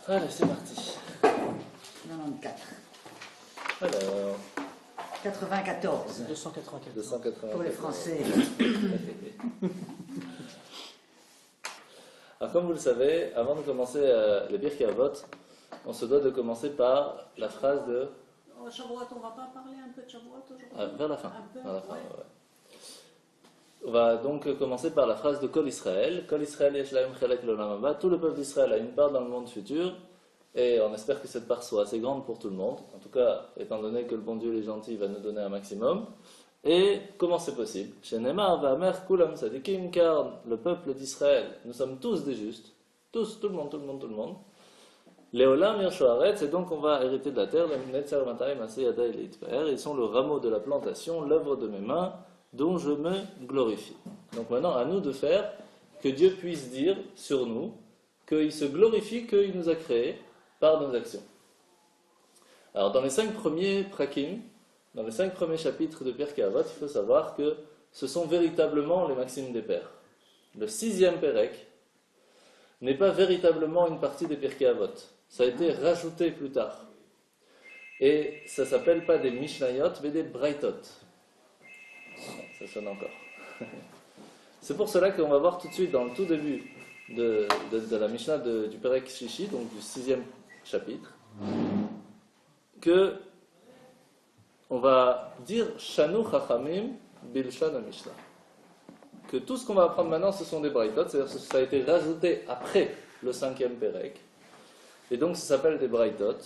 Allez, c'est parti. 94. Alors, 94. 294. 294. Pour les Français. Alors, comme vous le savez, avant de commencer les Pirkei Avot, on se doit de commencer par la phrase de... Oh, Shavuot, on ne va pas parler un peu de Shavuot aujourd'hui? vers la fin. Un peu, Vers la fin, ouais. ouais. On va donc commencer par la phrase de Kol Israël. Kol Israël yesh lahem chelek l'olam haba. Tout le peuple d'Israël a une part dans le monde futur, et on espère que cette part soit assez grande pour tout le monde. En tout cas, étant donné que le bon Dieu, il est gentil, il va nous donner un maximum. Et comment c'est possible? Chez Neymar, Vamer, Kulam, Sadikim, car le peuple d'Israël, nous sommes tous des justes. Tous, tout le monde. Léolam, Yershoaretz, et donc on va hériter de la terre, ils sont le rameau de la plantation, l'œuvre de mes mains, dont je me glorifie. Donc maintenant, à nous de faire que Dieu puisse dire sur nous qu'il se glorifie, qu'il nous a créés par nos actions. Alors dans les 5 premiers prakim, dans les 5 premiers chapitres de Pirkei Avot, il faut savoir que ce sont véritablement les maximes des pères. Le 6e Pérek n'est pas véritablement une partie des Pirkei Avot. Ça a été rajouté plus tard. Et ça ne s'appelle pas des Mishnayot, mais des Braitot. Ça sonne encore. C'est pour cela qu'on va voir tout de suite, dans le tout début de la Mishnah du Perek Shishi, donc du 6e chapitre, que on va dire Shanu Chachamim Bilshan Mishnah. Que tout ce qu'on va apprendre maintenant, ce sont des Braitot, c'est-à-dire que ça a été rajouté après le 5e Perek. Et donc ça s'appelle des Braitot.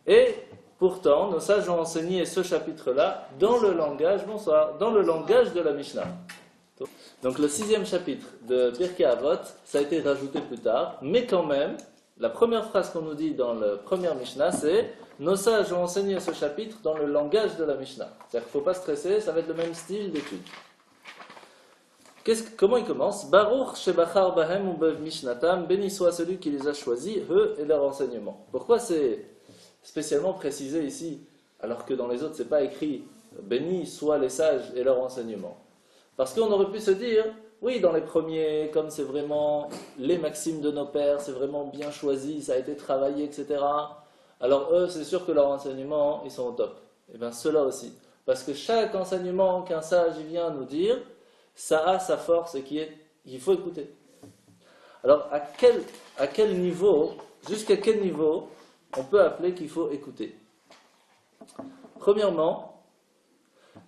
Et pourtant, nos sages ont enseigné ce chapitre-là dans le langage, dans le langage de la Mishnah. Donc le 6e chapitre de Pirkei Avot, ça a été rajouté plus tard, mais quand même, la première phrase qu'on nous dit dans la première Mishnah, c'est « Nos sages ont enseigné ce chapitre dans le langage de la Mishnah ». C'est-à-dire qu'il ne faut pas stresser, ça va être le même style d'étude. Comment il commence? Baruch shebachar bahem ubev mishnatam, béni soit celui qui les a choisis, eux et leur enseignement. Pourquoi c'est spécialement précisé ici, alors que dans les autres c'est pas écrit béni soient les sages et leur enseignement? Parce qu'on aurait pu se dire, oui, dans les premiers, comme c'est vraiment les maximes de nos pères, c'est vraiment bien choisi, ça a été travaillé, etc. Alors eux, c'est sûr que leur enseignement, ils sont au top. Et bien ceux-là aussi. Parce que chaque enseignement qu'un sage vient nous dire, ça a sa force et qu'il faut écouter. Alors à quel niveau, jusqu'à quel niveau, on peut appeler qu'il faut écouter? Premièrement,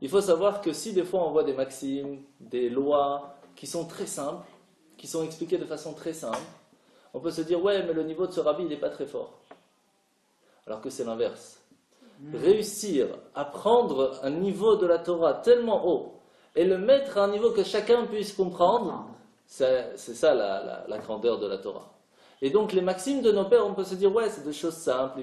il faut savoir que si des fois on voit des maximes, des lois qui sont très simples, qui sont expliquées de façon très simple, on peut se dire ouais, mais le niveau de ce rabbi il n'est pas très fort. Alors que c'est l'inverse. Réussir à prendre un niveau de la Torah tellement haut et le mettre à un niveau que chacun puisse comprendre, c'est ça la grandeur de la Torah. Et donc les maximes de nos pères, on peut se dire ouais, c'est des choses simples,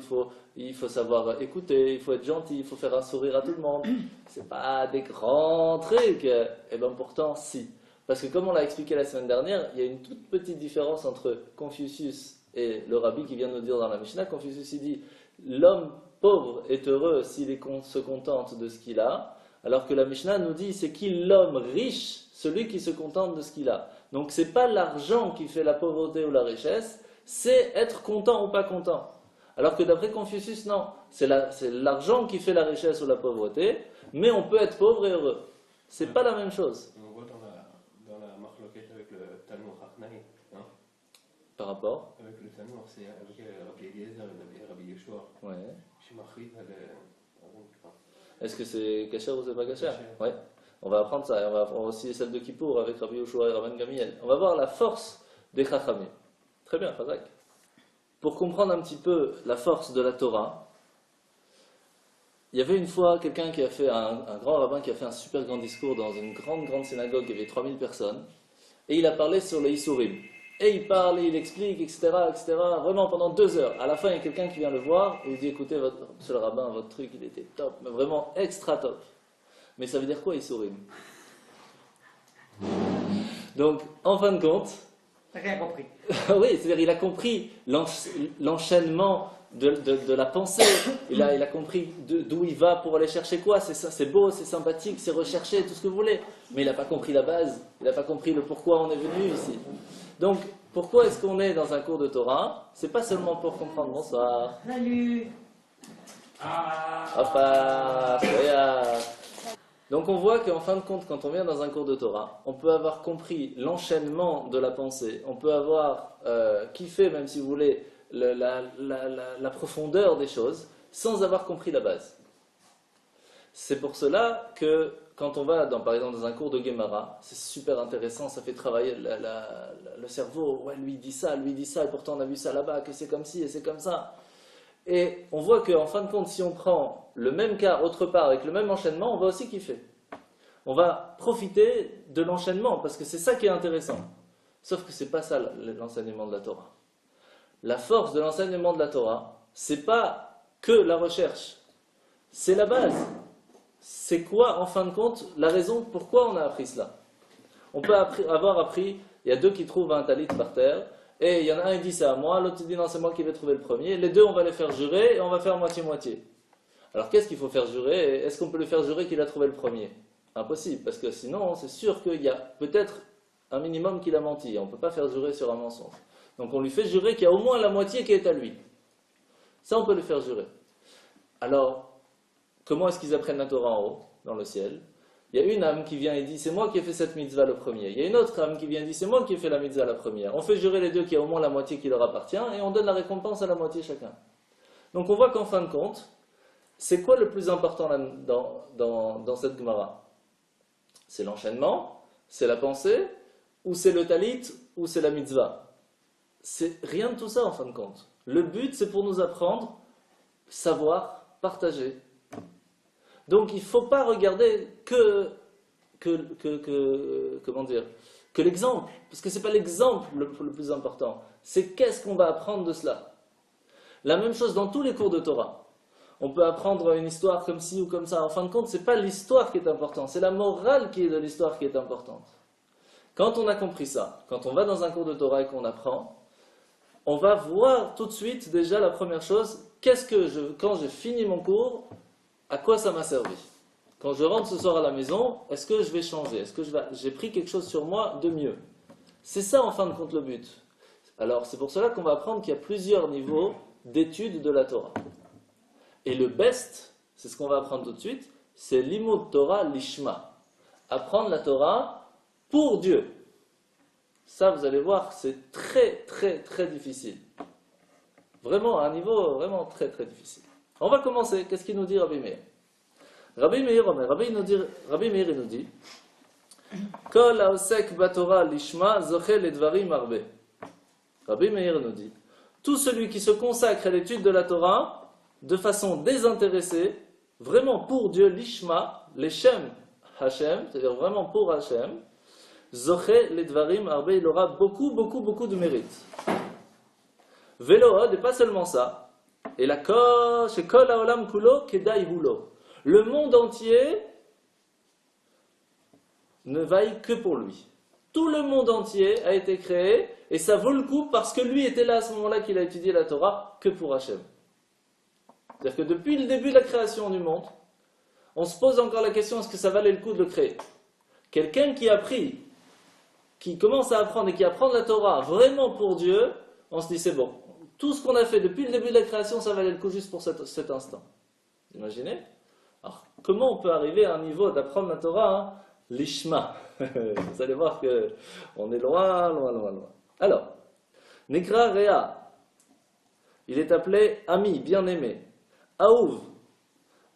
il faut savoir écouter, il faut être gentil, il faut faire un sourire à tout le monde. C'est pas des grands trucs. Et bien pourtant si. Parce que comme on l'a expliqué la semaine dernière, il y a une toute petite différence entre Confucius et le rabbi qui vient de nous dire dans la Mishnah. Confucius il dit l'homme pauvre est heureux s'il se contente de ce qu'il a, alors que la Mishnah nous dit c'est qui l'homme riche, celui qui se contente de ce qu'il a. Donc c'est pas l'argent qui fait la pauvreté ou la richesse, c'est être content ou pas content. Alors que d'après Confucius, non, c'est l'argent qui fait la richesse ou la pauvreté, mais on peut être pauvre et heureux. C'est pas la même chose. On voit dans la marloquette avec le Talmud Rachnaï, hein, par rapport avec le Talmud, c'est avec Rabbi Eliezer et Rabbi Yeshua. Ouais. Est-ce que c'est kasher ou c'est pas kasher? Ouais. On va apprendre ça. On va apprendre aussi celle de Kippour avec Rabbi Yoshua et Rabban Gamiel. On va voir la force des Chachamim. Très bien, Chazak. Pour comprendre un petit peu la force de la Torah, il y avait une fois quelqu'un qui a fait un grand rabbin qui a fait un super grand discours dans une grande synagogue, il y avait 3000 personnes, et il a parlé sur les Issourim. Et il parle, et il explique, etc., vraiment pendant 2 heures. À la fin, il y a quelqu'un qui vient le voir, et il dit, écoutez, monsieur le rabbin, votre truc, il était top, mais vraiment extra top. Mais ça veut dire quoi, Issourim? Donc, en fin de compte... T'as rien compris. Oui, c'est-à-dire il a compris l'enchaînement de la pensée, il a compris d'où il va pour aller chercher quoi, c'est beau, c'est sympathique, c'est recherché, tout ce que vous voulez, mais il n'a pas compris la base, il n'a pas compris le pourquoi on est venu ici. Donc, Pourquoi est-ce qu'on est dans un cours de Torah? C'est pas seulement pour comprendre. Bonsoir. Salut. Enfin, donc on voit qu'en fin de compte, quand on vient dans un cours de Torah, on peut avoir compris l'enchaînement de la pensée, on peut avoir kiffé, même si vous voulez, la profondeur des choses, sans avoir compris la base. C'est pour cela que quand on va, par exemple, dans un cours de Gemara, c'est super intéressant, ça fait travailler le cerveau. Ouais, lui dit ça, et pourtant on a vu ça là-bas, que c'est comme ci et c'est comme ça. Et on voit qu'en fin de compte, si on prend le même cas autre part avec le même enchaînement, on va aussi kiffer. On va profiter de l'enchaînement, parce que c'est ça qui est intéressant. Sauf que c'est pas ça l'enseignement de la Torah. La force de l'enseignement de la Torah, c'est pas que la recherche, c'est la base. C'est quoi, en fin de compte, la raison pourquoi on a appris cela? On peut avoir appris, il y a deux qui trouvent un talit par terre, et il y en a un qui dit c'est à moi, l'autre dit non c'est moi qui vais trouver le premier, les deux on va les faire jurer, et on va faire moitié-moitié. Alors qu'est-ce qu'il faut faire jurer? Est-ce qu'on peut le faire jurer qu'il a trouvé le premier? Impossible, parce que sinon c'est sûr qu'il y a peut-être un minimum qu'il a menti, on ne peut pas faire jurer sur un mensonge. Donc on lui fait jurer qu'il y a au moins la moitié qui est à lui. Ça on peut le faire jurer. Alors, comment est-ce qu'ils apprennent la Torah en haut, dans le ciel? Il y a une âme qui vient et dit c'est moi qui ai fait cette mitzvah le premier. Il y a une autre âme qui vient et dit c'est moi qui ai fait la mitzvah la première. On fait jurer les deux qu'il y a au moins la moitié qui leur appartient et on donne la récompense à la moitié chacun. Donc on voit qu'en fin de compte, c'est quoi le plus important dans cette Gemara? C'est l'enchaînement, c'est la pensée, ou c'est le talit, ou c'est la mitzvah? C'est rien de tout ça en fin de compte. Le but c'est pour nous apprendre, savoir, partager. Donc il ne faut pas regarder que l'exemple, parce que ce n'est pas l'exemple le plus important, c'est qu'est-ce qu'on va apprendre de cela. La même chose dans tous les cours de Torah. On peut apprendre une histoire comme ci ou comme ça. En fin de compte, ce n'est pas l'histoire qui est importante, c'est la morale qui est de l'histoire qui est importante. Quand on a compris ça, quand on va dans un cours de Torah et qu'on apprend, on va voir tout de suite déjà la première chose, quand j'ai fini mon cours, à quoi ça m'a servi? Quand je rentre ce soir à la maison, est-ce que je vais changer? Est-ce que j'ai pris quelque chose sur moi de mieux? C'est ça en fin de compte le but. Alors c'est pour cela qu'on va apprendre qu'il y a plusieurs niveaux d'étude de la Torah. Et le best, c'est ce qu'on va apprendre tout de suite, c'est l'imud Torah lishma. Apprendre la Torah pour Dieu. Ça vous allez voir, c'est très très très difficile. Vraiment à un niveau vraiment très très difficile. On va commencer. Qu'est-ce qu'il nous dit Rabbi Meir? Rabbi Meir nous dit Kol haosek batorah lishma zoche ledvarim arbe. Rabbi Meir nous dit tout celui qui se consacre à l'étude de la Torah de façon désintéressée, vraiment pour Dieu, lishma, leshem Hashem, c'est-à-dire vraiment pour Hashem, zoche ledvarim arbe, il aura beaucoup de mérite. Velood, et pas seulement ça. Et la kosh, et kol haolam kulo kedai hulo. Le monde entier ne vaille que pour lui. Tout le monde entier a été créé, et ça vaut le coup parce que lui était là à ce moment-là qu'il a étudié la Torah, que pour Hachem. C'est-à-dire que depuis le début de la création du monde, on se pose encore la question, est-ce que ça valait le coup de le créer? Quelqu'un qui a appris, qui commence à apprendre et qui apprend la Torah vraiment pour Dieu, on se dit c'est bon. Tout ce qu'on a fait depuis le début de la création, ça valait le coup juste pour cet instant. Vous imaginez? Alors, comment on peut arriver à un niveau d'apprendre la Torah, l'ishma? Vous allez voir qu'on est loin. Alors, Nekra Rea, il est appelé ami, bien-aimé. Aouv,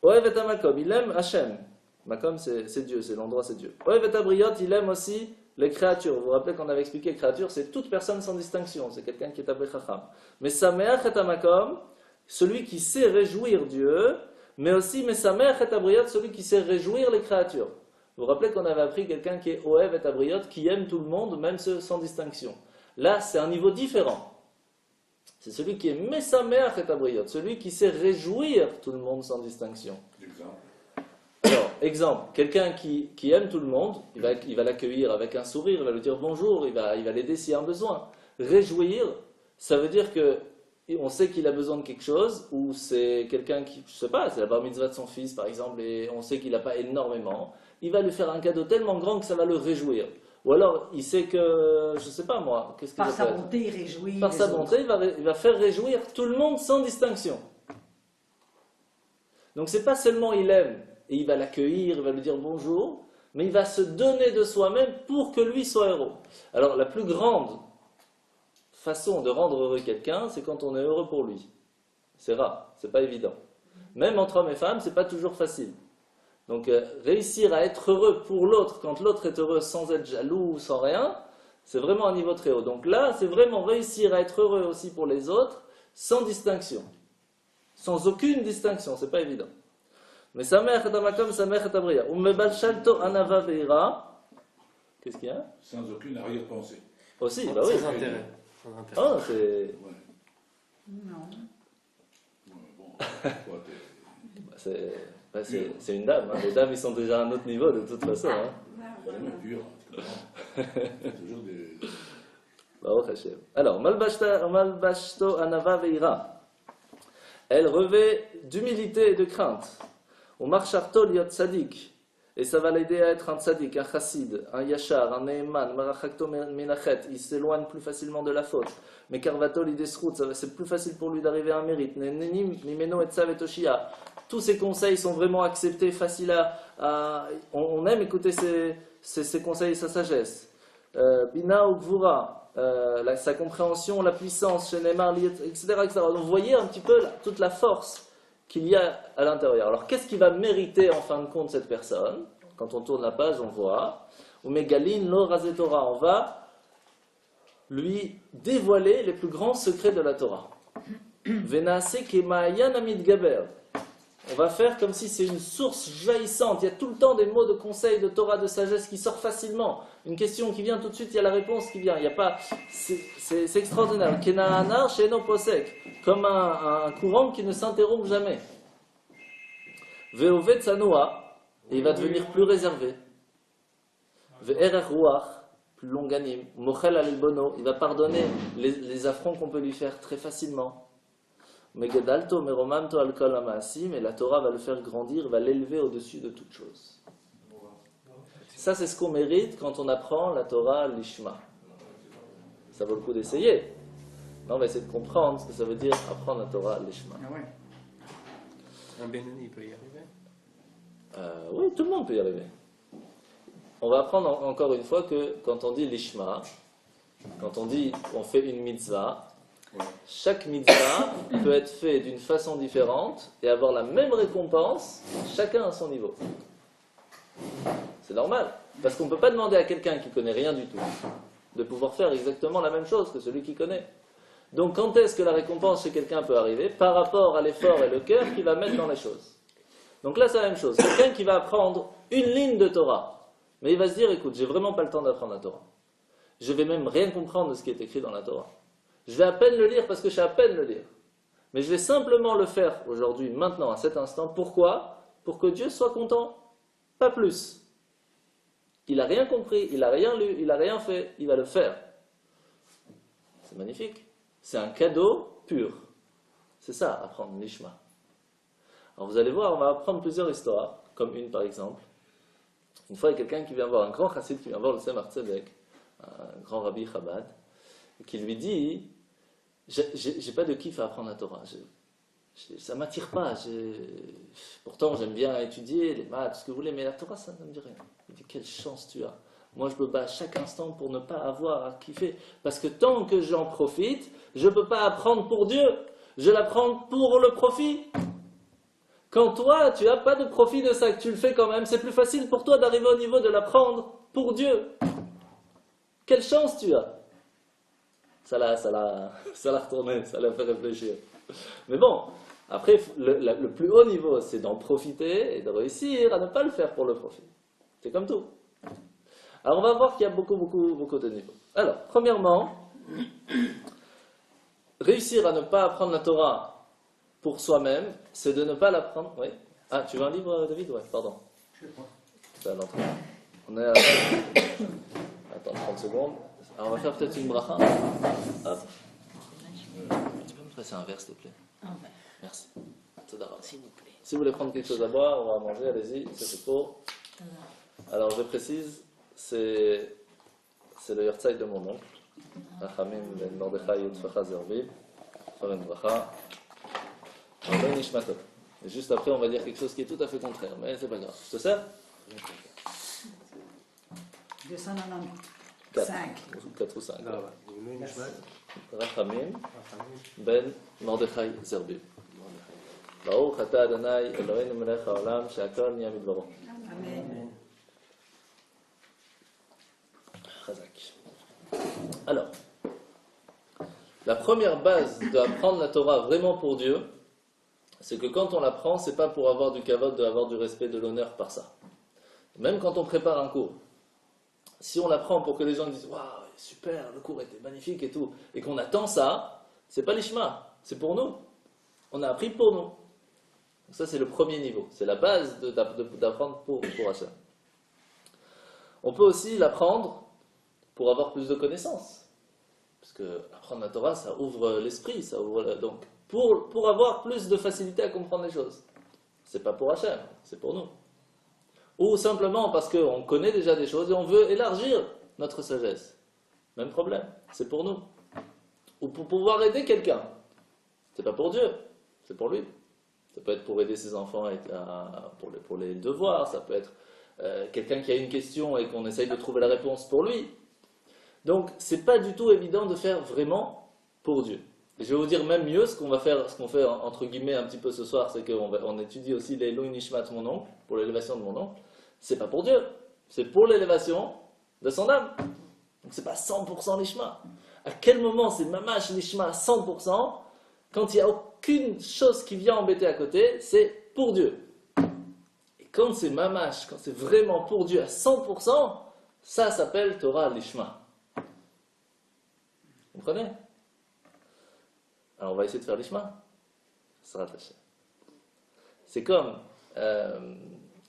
Oev et Makom, il aime Hachem. Makom, c'est Dieu, c'est l'endroit, c'est Dieu. Oev et Abriot, il aime aussi les créatures. Vous vous rappelez qu'on avait expliqué que créature, c'est toute personne sans distinction. C'est quelqu'un qui est appelé Chacham. Mais Sameach et Makom, celui qui sait réjouir Dieu, mais aussi Mesameach et Abriot, celui qui sait réjouir les créatures. Vous vous rappelez qu'on avait appris quelqu'un qui est Oev et Abriot, qui aime tout le monde, même ceux sans distinction. Là, c'est un niveau différent. C'est celui qui est Mesameach et Abriot, celui qui sait réjouir tout le monde sans distinction. Alors, exemple, quelqu'un qui aime tout le monde, il va l'accueillir avec un sourire, il va lui dire bonjour, il va l'aider s'il y a un besoin. Réjouir, ça veut dire que on sait qu'il a besoin de quelque chose, ou c'est quelqu'un qui, je sais pas, c'est la bar mitzvah de son fils par exemple, et on sait qu'il n'a pas énormément, il va lui faire un cadeau tellement grand que ça va le réjouir. Ou alors, il sait que, je sais pas moi, qu'est-ce qu'il Par va sa faire? bonté, il réjouit Par les sa autres. bonté, il va faire réjouir tout le monde sans distinction. Donc c'est pas seulement il aime et il va l'accueillir, il va lui dire bonjour, mais il va se donner de soi-même pour que lui soit heureux. Alors la plus grande façon de rendre heureux quelqu'un, c'est quand on est heureux pour lui. C'est rare, c'est pas évident. Même entre hommes et femmes, c'est pas toujours facile. Donc réussir à être heureux pour l'autre, quand l'autre est heureux sans être jaloux, sans rien, c'est vraiment un niveau très haut. Donc là, c'est vraiment réussir à être heureux aussi pour les autres, sans distinction. Sans aucune distinction, c'est pas évident. Mais Sameach et Amakom, Sameach et Abria. Ummebal Shalto Anava Veira. Qu'est-ce qu'il y a? Sans aucune arrière-pensée. Aussi, bah oui. Sans intérêt. Sans intérêt. Ah, c'est. Ouais. Non. Ouais, bon, toi, C'est une dame. Hein. Les dames, ils sont déjà à un autre niveau de toute façon. Hein. t'es vraiment pur, tu comprends. Toujours des... Baruch Hashem. Alors, Malbashto Anava Veira. Elle revêt d'humilité et de crainte. Ou Marcharto Liot Tzadik. Et ça va l'aider à être un tzadik, un chassid, un yachar, un neeman, marachakto menachet. Il s'éloigne plus facilement de la faute. Mais karvato lidesrout, c'est plus facile pour lui d'arriver à un mérite. Nenim, nimeno et tzav et toshia. Tous ces conseils sont vraiment acceptés, faciles à on aime écouter ses conseils et sa sagesse. Bina ou gvura, sa compréhension, la puissance, chez Neymar, etc., etc. Donc vous voyez un petit peu toute la force qu'il y a à l'intérieur. Alors qu'est-ce qui va mériter en fin de compte cette personne? Quand on tourne la page, on voit Umegalin lo Torah. On va lui dévoiler les plus grands secrets de la Torah. Venase kemayan amid gaber. On va faire comme si c'est une source jaillissante. Il y a tout le temps des mots de conseil, de Torah, de sagesse qui sortent facilement. Une question qui vient tout de suite, il y a la réponse qui vient. Il y a pas, c'est extraordinaire. Kenaanar sheno posek, comme un courant qui ne s'interrompt jamais. Veovet sanoa, et il va devenir plus réservé. Ve'erech ruach, plus longanim. Mochel albono, il va pardonner les affronts qu'on peut lui faire très facilement. Megadalto meromamto alkol amaasim, et la Torah va le faire grandir, va l'élever au-dessus de toute chose. Ça, c'est ce qu'on mérite quand on apprend la Torah l'ishma. Ça vaut le coup d'essayer. Non, on va essayer de comprendre ce que ça veut dire apprendre la Torah l'ishma. Ah ouais. Un Benoni peut y arriver. Oui, tout le monde peut y arriver. On va apprendre encore une fois que quand on dit l'ishma, quand on dit on fait une mitzvah, chaque mitzvah peut être fait d'une façon différente et avoir la même récompense, chacun à son niveau. C'est normal, parce qu'on ne peut pas demander à quelqu'un qui ne connaît rien du tout de pouvoir faire exactement la même chose que celui qui connaît. Donc quand est-ce que la récompense chez quelqu'un peut arriver? Par rapport à l'effort et le cœur qu'il va mettre dans les choses. Donc là c'est la même chose. Quelqu'un qui va apprendre une ligne de Torah, mais il va se dire, écoute, j'ai vraiment pas le temps d'apprendre la Torah. Je vais même rien comprendre de ce qui est écrit dans la Torah. Je vais à peine le lire parce que je sais à peine le lire. Mais je vais simplement le faire aujourd'hui, maintenant, à cet instant. Pourquoi? Pour que Dieu soit content. Pas plus. Il n'a rien compris, il n'a rien lu, il n'a rien fait, il va le faire. C'est magnifique. C'est un cadeau pur. C'est ça, apprendre l'ishma. Alors vous allez voir, on va apprendre plusieurs histoires, comme une par exemple. Une fois, il y a quelqu'un qui vient voir, un grand chassid qui vient voir le Tzemach Tzedek, un grand rabbi Chabad, qui lui dit, j'ai pas de kiff à apprendre la Torah, ça m'attire pas, pourtant j'aime bien étudier les maths, ce que vous voulez, mais la Torah ça ne me dit rien. Il dit, quelle chance tu as. Moi je me bats chaque instant pour ne pas avoir à kiffer, parce que tant que j'en profite, je ne peux pas apprendre pour Dieu, je l'apprends pour le profit. Quand toi tu n'as pas de profit de ça, que tu le fais quand même, c'est plus facile pour toi d'arriver au niveau de l'apprendre pour Dieu. Quelle chance tu as. Ça l'a retourné, ça l'a fait réfléchir. Mais bon, après, le plus haut niveau, c'est d'en profiter et de réussir à ne pas le faire pour le profit. C'est comme tout. Alors, on va voir qu'il y a beaucoup de niveaux. Alors, premièrement, réussir à ne pas apprendre la Torah pour soi-même, c'est de ne pas l'apprendre. Oui. Ah, tu veux un livre, David? Ouais, pardon. Je sais pas. C'est à l'entrée. On est à... Attends, 30 secondes. Alors, on va faire peut-être une bracha. Hop. Tu peux me passer un verre, s'il te plaît? Un verre. Merci. S'il vous plaît. Si vous voulez prendre quelque chose à boire, on va manger, allez-y, c'est pour. Alors, je précise, c'est c'est le Yortzai de mon oncle. Rachamim ben Mordechai Utzfacha Zerbib. Faven Bracha. Rabbeinu Nishmatot. Et juste après, on va dire quelque chose qui est tout à fait contraire, mais c'est pas grave. Je te sers 4 ou 5. Rachamim ben Mordechai Zerbib. Baruch Ata Adonai Eloheinu melech haolam she'akol niyah midbaro. Amen. Chazak. Alors, la première base d'apprendre la Torah vraiment pour Dieu, c'est que quand on l'apprend, c'est pas pour avoir du kavod, avoir du respect, de l'honneur par ça. Même quand on prépare un cours, si on l'apprend pour que les gens disent « Waouh, super, le cours était magnifique et tout », et qu'on attend ça, c'est pas l'ishma, c'est pour nous. On a appris pour nous. Donc ça, c'est le premier niveau. C'est la base d'apprendre pour Hachem. On peut aussi l'apprendre pour avoir plus de connaissances. Parce que apprendre la Torah, ça ouvre l'esprit, ça ouvre donc pour avoir plus de facilité à comprendre les choses. C'est pas pour Hachem, c'est pour nous. Ou simplement parce qu'on connaît déjà des choses et on veut élargir notre sagesse. Même problème, c'est pour nous. Ou pour pouvoir aider quelqu'un. C'est pas pour Dieu, c'est pour lui. Ça peut être pour aider ses enfants pour les devoirs, ça peut être quelqu'un qui a une question et qu'on essaye de trouver la réponse pour lui. Donc, c'est pas du tout évident de faire vraiment pour Dieu. Et je vais vous dire même mieux ce qu'on fait entre guillemets un petit peu ce soir, c'est qu'on étudie aussi l'Elohim Nishmat mon oncle, pour l'élévation de mon oncle. C'est pas pour Dieu, c'est pour l'élévation de son âme. Donc c'est pas 100% l'Ishma. À quel moment c'est mamash l'Ishma à 100%? Quand il n'y a aucune chose qui vient embêter à côté, c'est pour Dieu. Et quand c'est mamash, quand c'est vraiment pour Dieu à 100%, ça s'appelle Torah l'Ishma. Vous comprenez? Alors on va essayer de faire l'Ishma. Ça sera attaché. C'est comme...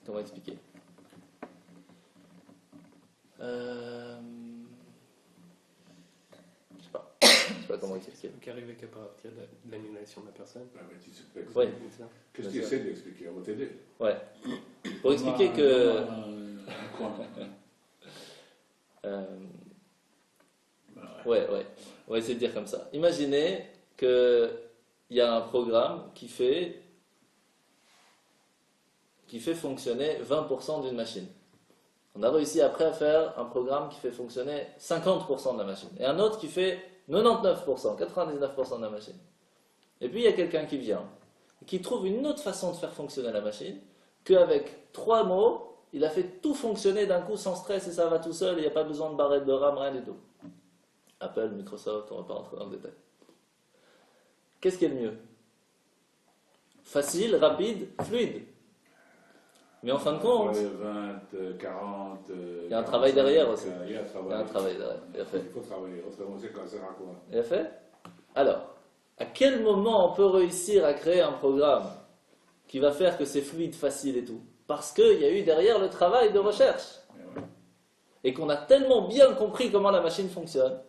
comment expliquer? Je sais pas comment expliquer. Qui arrive qu'à partir de l'annulation de la personne. Ah, mais tu sais pas Oui. Qu'est-ce que tu essaies d'expliquer? On va t'aider. Ouais. Pour expliquer que... Ouais. On va essayer de dire comme ça. Imaginez qu'il y a un programme qui fait fonctionner 20% d'une machine. On a réussi après à faire un programme qui fait fonctionner 50% de la machine. Et un autre qui fait 99%, 99% de la machine. Et puis il y a quelqu'un qui vient, qui trouve une autre façon de faire fonctionner la machine, qu'avec 3 mots, il a fait tout fonctionner d'un coup sans stress et ça va tout seul, il n'y a pas besoin de barrette de RAM, rien du tout. Apple, Microsoft, on ne va pas rentrer dans le détail. Qu'est-ce qui est le mieux? Facile, rapide, fluide. Mais en fin de compte, 20, 40... il y a un travail derrière aussi. Il y a un travail derrière. Il faut travailler, autrement c'est quand ça sert à quoi? Il a fait? Alors, à quel moment on peut réussir à créer un programme qui va faire que c'est fluide, facile et tout? Parce qu'il y a eu derrière le travail de recherche. Et qu'on a tellement bien compris comment la machine fonctionne,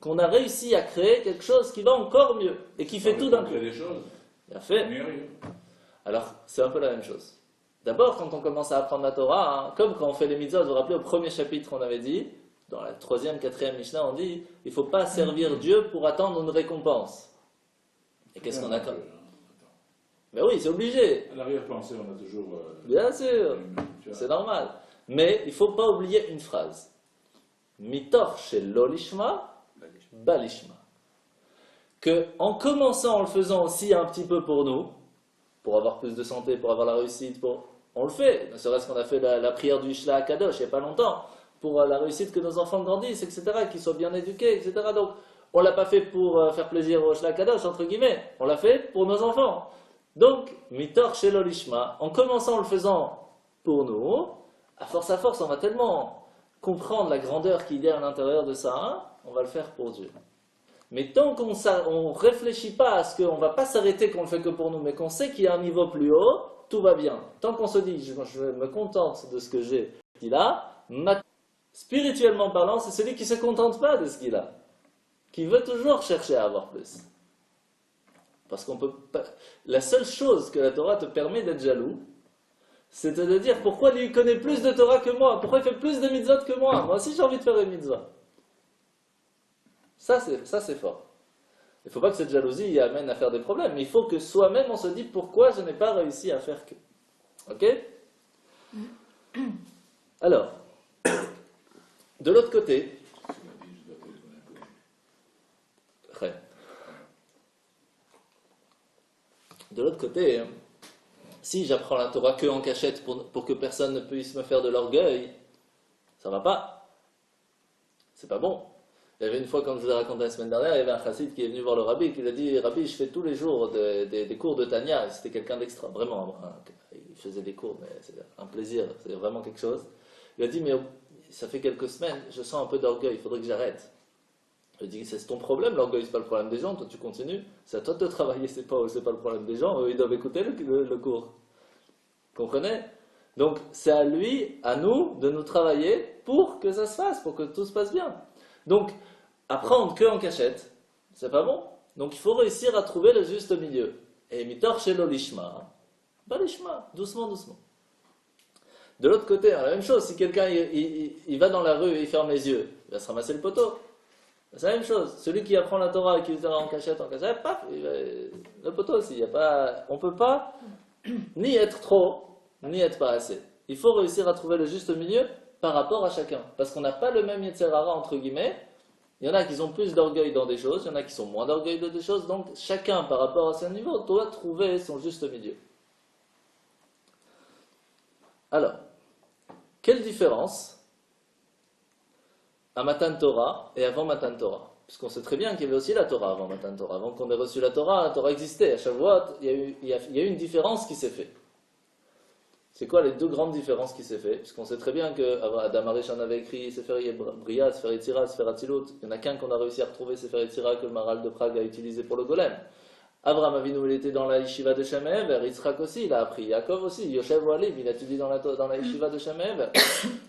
qu'on a réussi à créer quelque chose qui va encore mieux, et qui fait tout d'un coup. des choses. Il a fait. Alors, c'est un peu la même chose. D'abord, quand on commence à apprendre la Torah, hein, comme quand on fait les mitzvot, vous vous rappelez, au premier chapitre, on avait dit, dans la 3e, 4e Mishnah, on dit, il ne faut pas servir Dieu pour attendre une récompense. Et qu'est-ce qu'on a comme... Mais oui, c'est obligé. À l'arrière-pensée, on a toujours... Bien sûr, c'est normal. Mais il ne faut pas oublier une phrase. Mitor shelo lishma, balishma. Que en commençant, en le faisant aussi un petit peu pour nous, pour avoir plus de santé, pour avoir la réussite, on le fait. Ne serait-ce qu'on a fait la prière du Ishla Kadosh il n'y a pas longtemps, pour la réussite que nos enfants grandissent, etc., qu'ils soient bien éduqués, etc. Donc, on ne l'a pas fait pour faire plaisir au Ishla Kadosh, entre guillemets. On l'a fait pour nos enfants. Donc, mitor shelo lishma, en commençant en le faisant pour nous, à force, on va tellement comprendre la grandeur qu'il y a à l'intérieur de ça, hein, on va le faire pour Dieu. Mais tant qu'on ne réfléchit pas à ce qu'on ne va pas s'arrêter qu'on ne le fait que pour nous, mais qu'on sait qu'il y a un niveau plus haut, tout va bien. Tant qu'on se dit, je me contente de ce que j'ai, qu'il a, spirituellement parlant, c'est celui qui ne se contente pas de ce qu'il a, qui veut toujours chercher à avoir plus. Parce qu'on peut pas... La seule chose que la Torah te permet d'être jaloux, c'est de dire pourquoi lui connaît plus de Torah que moi, pourquoi il fait plus de mitzvot que moi. Moi aussi j'ai envie de faire des mitzvot. Ça, c'est fort. Il ne faut pas que cette jalousie amène à faire des problèmes, mais il faut que soi-même on se dise pourquoi je n'ai pas réussi à faire que. Ok? Alors, de l'autre côté, si j'apprends la Torah que en cachette pour que personne ne puisse me faire de l'orgueil, ça va pas. C'est pas bon. Il y avait une fois, comme je vous ai raconté la semaine dernière, il y avait un chassid qui est venu voir le rabbi, qui lui a dit: Rabbi, je fais tous les jours des cours de Tanya. C'était quelqu'un d'extra, vraiment. Il faisait des cours, mais c'est un plaisir, c'est vraiment quelque chose. Il a dit: mais ça fait quelques semaines, je sens un peu d'orgueil, il faudrait que j'arrête. Je lui ai dit: c'est ton problème, l'orgueil, c'est pas le problème des gens, toi tu continues. C'est à toi de travailler, c'est pas le problème des gens, eux ils doivent écouter le cours. Comprenez? Donc c'est à lui, à nous, de nous travailler pour que ça se fasse, pour que tout se passe bien. Donc, apprendre que en cachette, c'est pas bon. Donc il faut réussir à trouver le juste milieu. Et mitor shelo lishma, pas lishma, doucement, doucement. De l'autre côté, la même chose, si quelqu'un il va dans la rue et il ferme les yeux, il va se ramasser le poteau. C'est la même chose. Celui qui apprend la Torah et qui est en cachette, paf, le poteau aussi. On ne peut pas ni être trop, ni être pas assez. Il faut réussir à trouver le juste milieu par rapport à chacun. Parce qu'on n'a pas le même Yetzer Hara, entre guillemets. Il y en a qui ont plus d'orgueil dans des choses, il y en a qui sont moins d'orgueil dans des choses. Donc chacun, par rapport à son niveau, doit trouver son juste milieu. Alors, quelle différence à Matan Torah et avant Matan Torah? Puisqu'on sait très bien qu'il y avait aussi la Torah avant Matan Torah. Avant qu'on ait reçu la Torah existait. À Shavuot, il y a eu une différence qui s'est faite. C'est quoi les deux grandes différences qui s'est fait? Puisqu'on sait très bien que Adam Arishon avait écrit Sefer Bria, Sefer Yetzira, Sefer Atzilut. Il n'y en a qu'un qu'on a réussi à retrouver, Sefer Yetzira, que le Maral de Prague a utilisé pour le golem. Abraham Avinu, il était dans la yeshiva de Shem Ever. Yitzhak aussi, il a appris. Yaakov aussi. Yoshev Walim, il a étudié dans la yeshiva de Shem Ever.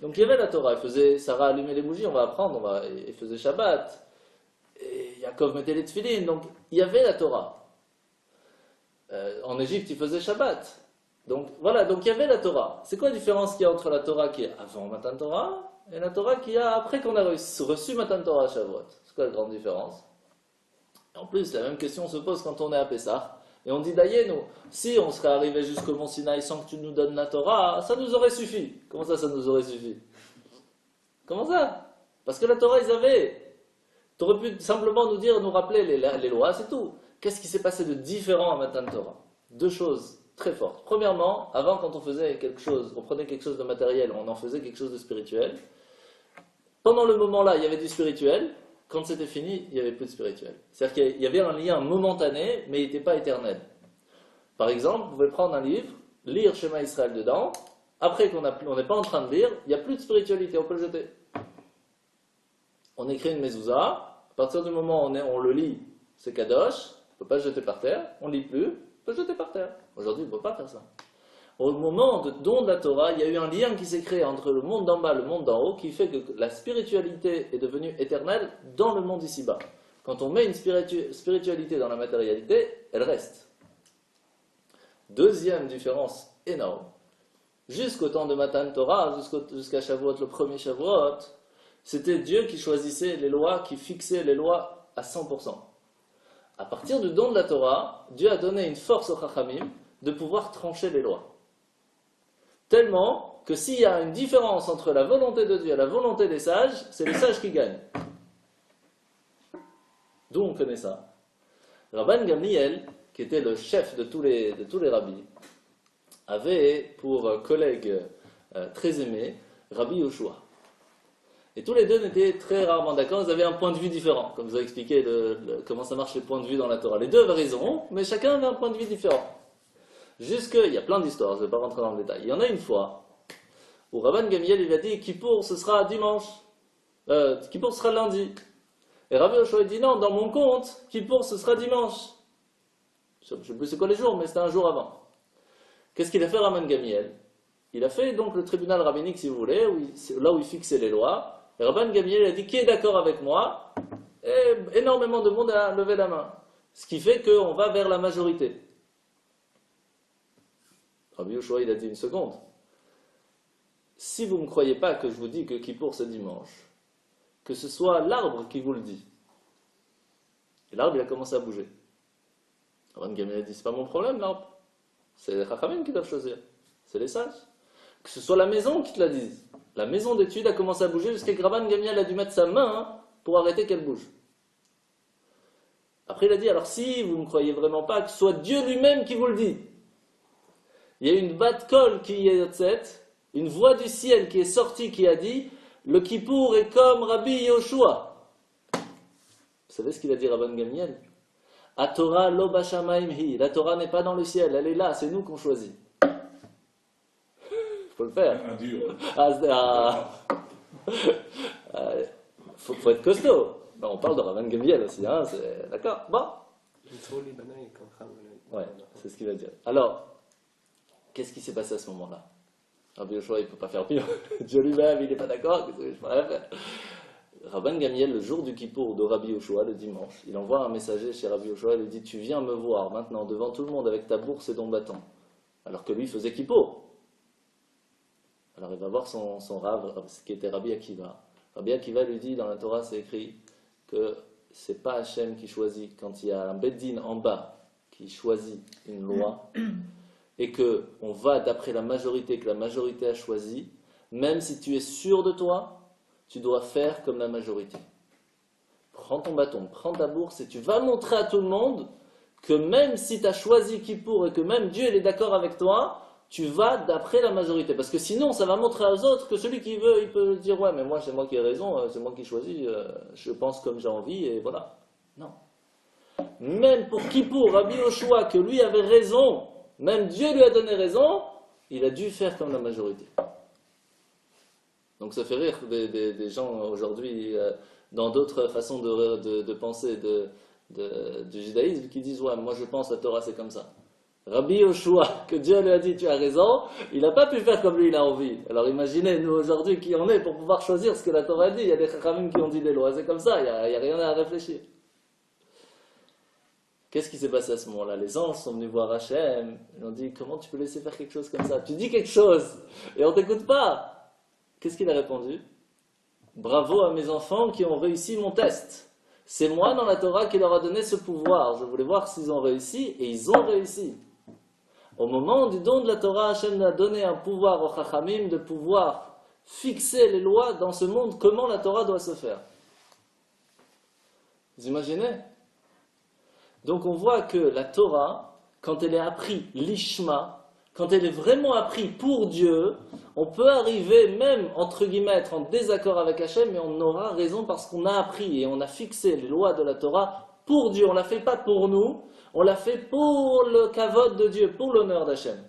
Donc il y avait la Torah. Sarah allumait les bougies, on va apprendre. Il faisait Shabbat. Et Yaakov mettait les tefillin. Donc il y avait la Torah. En Égypte, il faisait Shabbat. Donc voilà, donc il y avait la Torah. C'est quoi la différence qu'il y a entre la Torah qui est avant Matan Torah et la Torah qui est après qu'on a reçu Matan Torah à Shavuot? C'est quoi la grande différence? Et en plus, la même question se pose quand on est à Pessah. Et on dit: Dayenu, si on serait arrivé jusqu'au Mont Sinaï sans que tu nous donnes la Torah, ça nous aurait suffi. Comment ça nous aurait suffi? Comment ça? Parce que la Torah, ils avaient. Tu aurais pu simplement nous rappeler les lois, c'est tout. Qu'est-ce qui s'est passé de différent à Matan Torah? Deux choses très fortes. Premièrement, avant, quand on faisait quelque chose, on prenait quelque chose de matériel, on en faisait quelque chose de spirituel. Pendant le moment là, il y avait du spirituel. Quand c'était fini, il n'y avait plus de spirituel. C'est-à-dire qu'il y avait un lien momentané, mais il n'était pas éternel. Par exemple, vous pouvez prendre un livre, lire Shema Israël dedans, après qu'on n'est pas en train de lire, il n'y a plus de spiritualité, on peut le jeter. On écrit une mezouza, à partir du moment où on le lit, c'est kadosh, on ne peut pas le jeter par terre, on ne lit plus, on peut le jeter par terre. Aujourd'hui, on ne peut pas faire ça. Au moment de don de la Torah, il y a eu un lien qui s'est créé entre le monde d'en bas et le monde d'en haut qui fait que la spiritualité est devenue éternelle dans le monde ici-bas. Quand on met une spiritualité dans la matérialité, elle reste. Deuxième différence énorme. Jusqu'au temps de Matan Torah, jusqu'à Shavuot, le premier Shavuot, c'était Dieu qui choisissait les lois, qui fixait les lois à 100%. À partir du don de la Torah, Dieu a donné une force aux Chachamim de pouvoir trancher les lois. Tellement que s'il y a une différence entre la volonté de Dieu et la volonté des sages, c'est les sages qui gagnent. D'où on connaît ça? Rabban Gamliel, qui était le chef de tous les rabbis, avait pour collègue très aimé Rabbi Yoshua. Et tous les deux n'étaient très rarement d'accord, ils avaient un point de vue différent, comme je vous ai expliqué comment ça marche les points de vue dans la Torah. Les deux avaient raison, mais chacun avait un point de vue différent. Il y a plein d'histoires, je ne vais pas rentrer dans le détail. Il y en a une fois où Rabban Gamliel il a dit Kippour ce sera dimanche, Kippour ce sera lundi. Et Rabbi Yoshua dit non, dans mon compte, Kippour ce sera dimanche. Je ne sais plus c'est quoi les jours, mais c'était un jour avant. Qu'est-ce qu'il a fait Rabban Gamliel? Il a fait donc le tribunal rabbinique, si vous voulez, là où il fixait les lois. Et Rabban Gamliel a dit qui est d'accord avec moi? Et énormément de monde a levé la main. Ce qui fait qu'on va vers la majorité. Rabbi Yoshua, il a dit une seconde. Si vous ne croyez pas que je vous dis que Kippour c'est dimanche, que ce soit l'arbre qui vous le dit. Et l'arbre, il a commencé à bouger. Rabban Gamliel a dit, c'est pas mon problème, l'arbre. C'est les Chachamim qui doivent choisir. C'est les sages. Que ce soit la maison qui te la dise. La maison d'études a commencé à bouger jusqu'à que Rabban Gamliel a dû mettre sa main pour arrêter qu'elle bouge. Après, il a dit, alors si vous ne croyez vraiment pas, que ce soit Dieu lui-même qui vous le dit. Il y a une bat kol qui est yotzet, une voix du ciel qui est sortie qui a dit, le Kippour est comme Rabbi Yoshua. Vous savez ce qu'il a dit Rabban Gamliel? A Torah lo bashamaim hi. La Torah n'est pas dans le ciel, elle est là, c'est nous qu'on choisit. Faut le faire. Un dur. Faut être costaud. Ben, on parle de Rabban Gamliel aussi, hein, d'accord? Bon. Ouais, c'est ce qu'il va dire. Alors, qu'est-ce qui s'est passé à ce moment-là? Rabbi Yoshua, il ne peut pas faire pire. Dieu lui-même, il n'est pas d'accord. Qu'est-ce que je pourrais faire? Rabban Gamliel, le jour du Kippour de Rabbi Yoshua, le dimanche, il envoie un messager chez Rabbi Yoshua et lui dit, tu viens me voir maintenant devant tout le monde avec ta bourse et ton bâton. Alors que lui faisait Kippour. Alors il va voir son rave, qui était Rabbi Akiva. Rabbi Akiva lui dit, dans la Torah c'est écrit que c'est pas Hachem qui choisit, quand il y a un Beddin en bas qui choisit une loi, et que on va d'après la majorité, que la majorité a choisi, même si tu es sûr de toi, tu dois faire comme la majorité. Prends ton bâton, prends ta bourse et tu vas montrer à tout le monde que même si tu as choisi Kippour et que même Dieu il est d'accord avec toi, tu vas d'après la majorité. Parce que sinon, ça va montrer aux autres que celui qui veut, il peut dire « Ouais, mais moi, c'est moi qui ai raison, c'est moi qui choisis, je pense comme j'ai envie, et voilà. » Non. Même pour Kippour, Rabbi Yoshua, que lui avait raison, même Dieu lui a donné raison, il a dû faire comme la majorité. Donc ça fait rire des gens aujourd'hui, dans d'autres façons de penser du judaïsme, qui disent « Ouais, moi je pense la Torah c'est comme ça. » Rabbi Yoshua, que Dieu lui a dit tu as raison, il n'a pas pu faire comme lui il a envie. Alors imaginez nous aujourd'hui qui on est pour pouvoir choisir ce que la Torah dit. Il y a des chachamim qui ont dit des lois, c'est comme ça, il n'y a rien à réfléchir. Qu'est-ce qui s'est passé à ce moment-là? Les anges sont venus voir Hachem, ils ont dit comment tu peux laisser faire quelque chose comme ça? Tu dis quelque chose et on ne t'écoute pas. Qu'est-ce qu'il a répondu? Bravo à mes enfants qui ont réussi mon test. C'est moi dans la Torah qui leur a donné ce pouvoir. Je voulais voir s'ils ont réussi et ils ont réussi. Au moment du don de la Torah, Hachem a donné un pouvoir aux Chachamim de pouvoir fixer les lois dans ce monde, comment la Torah doit se faire. Vous imaginez? Donc on voit que la Torah, quand elle est apprise l'ishma, quand elle est vraiment apprise pour Dieu, on peut arriver même, entre guillemets, être en désaccord avec Hachem, mais on aura raison parce qu'on a appris et on a fixé les lois de la Torah pour Dieu. On ne l'a fait pas pour nous, on l'a fait pour le kavod de Dieu, pour l'honneur d'Hachem.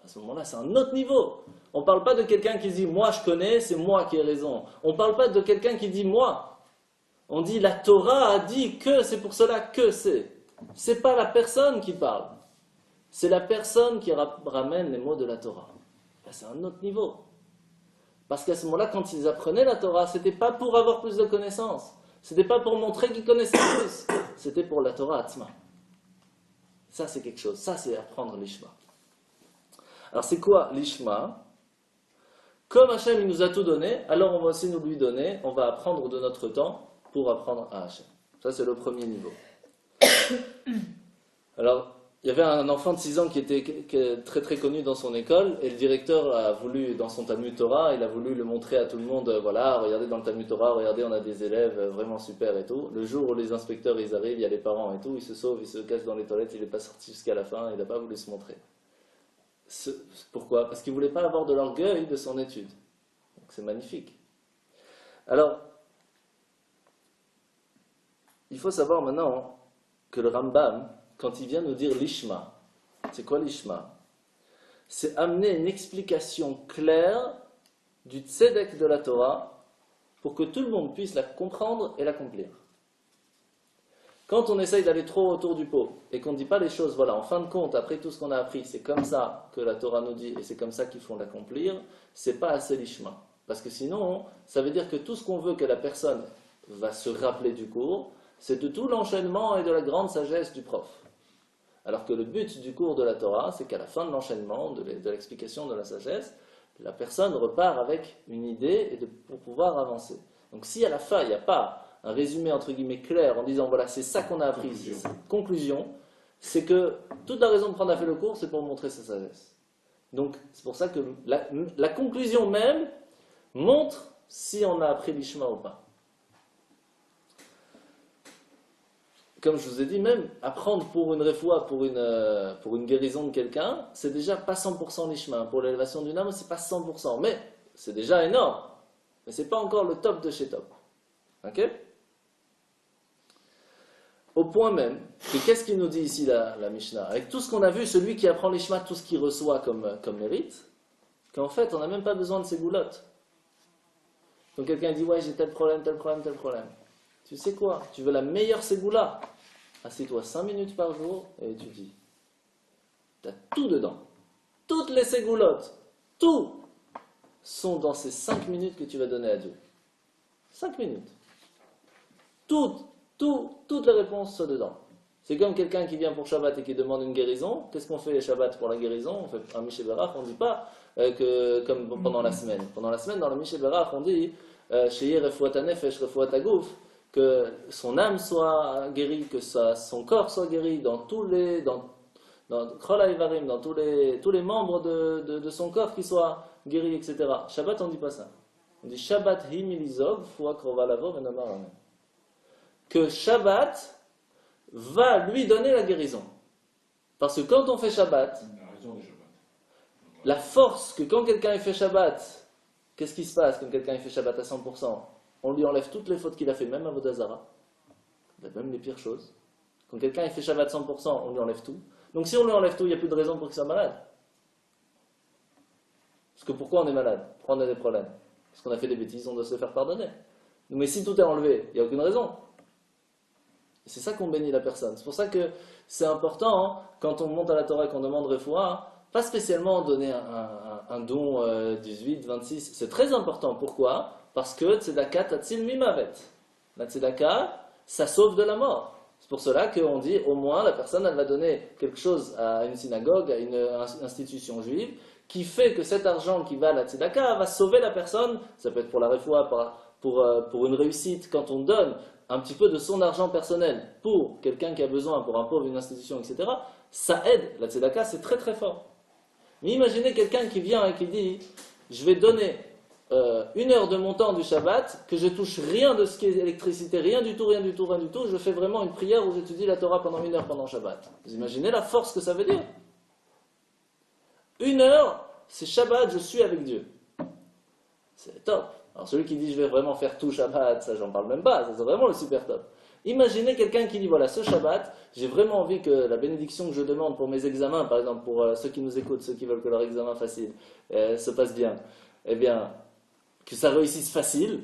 À ce moment-là, c'est un autre niveau. On ne parle pas de quelqu'un qui dit « moi je connais, c'est moi qui ai raison ». On ne parle pas de quelqu'un qui dit « moi ». On dit « la Torah a dit que, c'est pour cela que c'est ». Ce n'est pas la personne qui parle. C'est la personne qui ramène les mots de la Torah. Là, c'est un autre niveau. Parce qu'à ce moment-là, quand ils apprenaient la Torah, ce n'était pas pour avoir plus de connaissances. Ce n'était pas pour montrer qu'ils connaissaient plus. C'était pour la Torah Atzma. Ça, c'est quelque chose. Ça, c'est apprendre l'Ishma. Alors, c'est quoi l'Ishma? Comme Hachem il nous a tout donné, alors on va aussi nous lui donner, on va apprendre de notre temps pour apprendre à Hachem. Ça, c'est le premier niveau. Alors, il y avait un enfant de 6 ans qui était très très connu dans son école, et le directeur a voulu, dans son Talmud Torah, il a voulu le montrer à tout le monde, voilà, regardez dans le Talmud Torah, regardez, on a des élèves vraiment super et tout. Le jour où les inspecteurs ils arrivent, il y a les parents et tout, ils se sauvent, ils se cachent dans les toilettes, il n'est pas sorti jusqu'à la fin, il n'a pas voulu se montrer. Pourquoi? Parce qu'il ne voulait pas avoir de l'orgueil de son étude. Donc c'est magnifique. Alors, il faut savoir maintenant que le Rambam, quand il vient nous dire l'Ishma, c'est quoi l'Ishma? C'est amener une explication claire du tzedek de la Torah pour que tout le monde puisse la comprendre et l'accomplir. Quand on essaye d'aller trop autour du pot et qu'on ne dit pas les choses, voilà, en fin de compte, après tout ce qu'on a appris, c'est comme ça que la Torah nous dit et c'est comme ça qu'il faut l'accomplir, c'est pas assez l'Ishma. Parce que sinon, ça veut dire que tout ce qu'on veut que la personne va se rappeler du cours, c'est de tout l'enchaînement et de la grande sagesse du prof. Alors que le but du cours de la Torah, c'est qu'à la fin de l'enchaînement, de l'explication de la sagesse, la personne repart avec une idée pour pouvoir avancer. Donc si à la fin, il n'y a pas un résumé entre guillemets clair en disant voilà, c'est ça qu'on a appris ici. Conclusion, c'est que toute la raison de prendre à fait le cours, c'est pour montrer sa sagesse. Donc, c'est pour ça que la conclusion même montre si on a appris l'Ishma ou pas. Comme je vous ai dit, même apprendre pour une refoua, pour une guérison de quelqu'un, c'est déjà pas 100% l'Ishma. Pour l'élévation d'une âme, c'est pas 100%. Mais c'est déjà énorme. Mais c'est pas encore le top de chez top. Ok? Au point même, que qu'est-ce qu'il nous dit ici la Mishnah? Avec tout ce qu'on a vu, celui qui apprend l'Ishma, tout ce qu'il reçoit comme mérite, qu'en fait, on n'a même pas besoin de ses goulottes. Donc quelqu'un dit, ouais, j'ai tel problème, tel problème, tel problème. Tu sais quoi? Tu veux la meilleure ségoula? Assieds-toi 5 minutes par jour et étudie. Tu as tout dedans. Toutes les ségoulottes, tout, sont dans ces 5 minutes que tu vas donner à Dieu. 5 minutes. Toutes les réponses sont dedans. C'est comme quelqu'un qui vient pour Shabbat et qui demande une guérison. Qu'est-ce qu'on fait les Shabbat pour la guérison? On fait un Michel Berach, on ne dit pas que comme pendant la semaine. Pendant la semaine, dans le Michel Berach, on dit Sheye refuat hanefesh refuat haguf, que son âme soit guérie, que son corps soit guéri dans tous les tous les membres de son corps qui soient guéris, etc. Shabbat, on ne dit pas ça. On dit Shabbat himilizog, fua krova lavo venamar amen. Que Shabbat va lui donner la guérison. Parce que quand on fait Shabbat, la force que quand quelqu'un fait Shabbat, qu'est-ce qui se passe quand quelqu'un fait Shabbat à 100%? On lui enlève toutes les fautes qu'il a fait, même à Vodazara, même les pires choses. Quand quelqu'un fait Shabbat 100%, on lui enlève tout. Donc si on lui enlève tout, il n'y a plus de raison pour qu'il soit malade. Parce que pourquoi on est malade? Pourquoi on a des problèmes? Parce qu'on a fait des bêtises, on doit se faire pardonner. Mais si tout est enlevé, il n'y a aucune raison. C'est ça qu'on bénit la personne. C'est pour ça que c'est important, hein, quand on monte à la Torah et qu'on demande refoua, pas spécialement donner un don 18, 26. C'est très important. Pourquoi? Parce que tzedaka tatzil mimavet. La tzedaka, ça sauve de la mort. C'est pour cela qu'on dit au moins la personne elle va donner quelque chose à une synagogue, à une institution juive, qui fait que cet argent qui va à la tzedaka va sauver la personne. Ça peut être pour la refoua, pour une réussite. Quand on donne un petit peu de son argent personnel pour quelqu'un qui a besoin, pour un pauvre, une institution, etc., ça aide. La tzedaka, c'est très très fort. Mais imaginez quelqu'un qui vient et qui dit je vais donner 1 heure de mon temps du Shabbat, que je touche rien de ce qui est électricité, rien du tout, je fais vraiment une prière où j'étudie la Torah pendant 1 heure pendant Shabbat. Vous imaginez la force que ça veut dire? 1 heure, c'est Shabbat, je suis avec Dieu. C'est top. Alors celui qui dit je vais vraiment faire tout Shabbat, ça j'en parle même pas, ça c'est vraiment le super top. Imaginez quelqu'un qui dit voilà, ce Shabbat, j'ai vraiment envie que la bénédiction que je demande pour mes examens, par exemple pour ceux qui nous écoutent, ceux qui veulent que leur examen facile se passe bien, eh bien, que ça réussisse facile,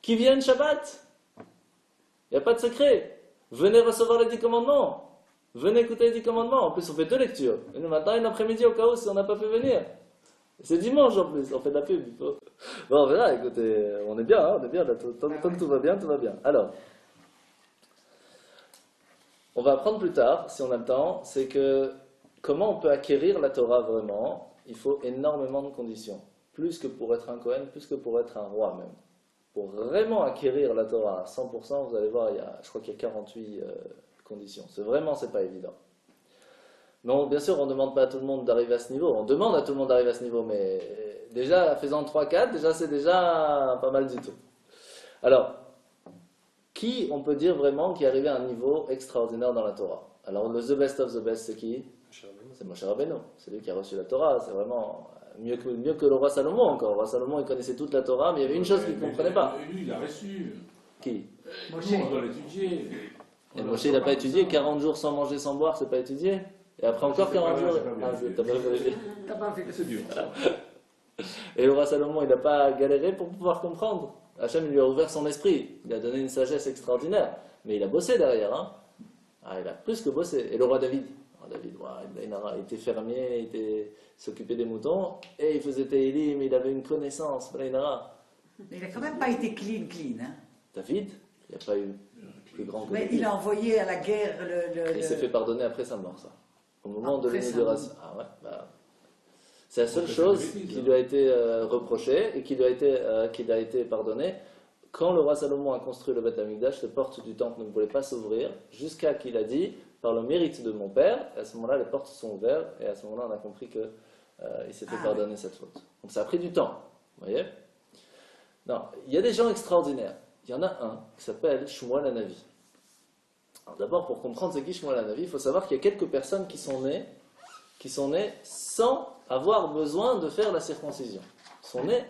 qui vienne Shabbat. Il n'y a pas de secret. Venez recevoir les 10 commandements. Venez écouter les 10 commandements. En plus, on fait 2 lectures. Une matin et une après-midi au cas où si on n'a pas pu venir. C'est dimanche en plus, on fait de la pub. Bon, on verra, écoutez, on est bien, hein, on est bien. Là, tant que tout va bien, tout va bien. Alors, on va apprendre plus tard, si on a le temps, c'est que comment on peut acquérir la Torah vraiment, il faut énormément de conditions. Plus que pour être un Kohen, plus que pour être un roi même. Pour vraiment acquérir la Torah à 100%, vous allez voir, je crois qu'il y a 48 conditions. C'est pas évident. Non, bien sûr, on ne demande pas à tout le monde d'arriver à ce niveau. On demande à tout le monde d'arriver à ce niveau, mais déjà, faisant 3-4, c'est déjà pas mal du tout. Alors, qui on peut dire vraiment qui est arrivé à un niveau extraordinaire dans la Torah? Alors, le the best of the best, c'est qui? C'est Moshe Rabbeinu. C'est lui qui a reçu la Torah. C'est vraiment mieux que le roi Salomon encore. Le roi Salomon, il connaissait toute la Torah, mais il y avait une chose qu'il ne comprenait pas. Lui, il a reçu. Qui? Moshe, on doit l'étudier. Et Moshe, il n'a pas étudié. 40 jours sans manger, sans boire, c'est pas étudié. Et après encore 40 jours. T'as pas vérifié. T'as pas fait, c'est dur. Et le roi Salomon, il n'a pas galéré pour pouvoir comprendre. Hachem lui a ouvert son esprit. Il a donné une sagesse extraordinaire. Mais il a bossé derrière. Hein. Il a plus que bossé. Et le roi David. Il était fermier, il s'occupait des moutons. Et il faisait Tehillim, il avait une connaissance. Mais il n'a quand même pas été clean. Hein. David, il n'y a pas eu plus grand que Mais David. il a envoyé à la guerre Il s'est fait pardonner après sa mort, ça. Au moment de l'inauguration. C'est la seule chose qui lui a été reprochée et qui lui a été pardonnée quand le roi Salomon a construit le Beth Amikdash, les portes du temple ne voulaient pas s'ouvrir, jusqu'à qu'il a dit, par le mérite de mon père, et à ce moment-là, les portes se sont ouvertes, et à ce moment-là, on a compris qu'il s'était pardonné cette faute. Donc ça a pris du temps, vous voyez? Non, il y a des gens extraordinaires. Il y en a un qui s'appelle Shmuel Hanavi. Alors d'abord, pour comprendre c'est qui Shmuel Hanavi, il faut savoir qu'il y a quelques personnes qui sont nées sans avoir besoin de faire la circoncision. Ils sont nés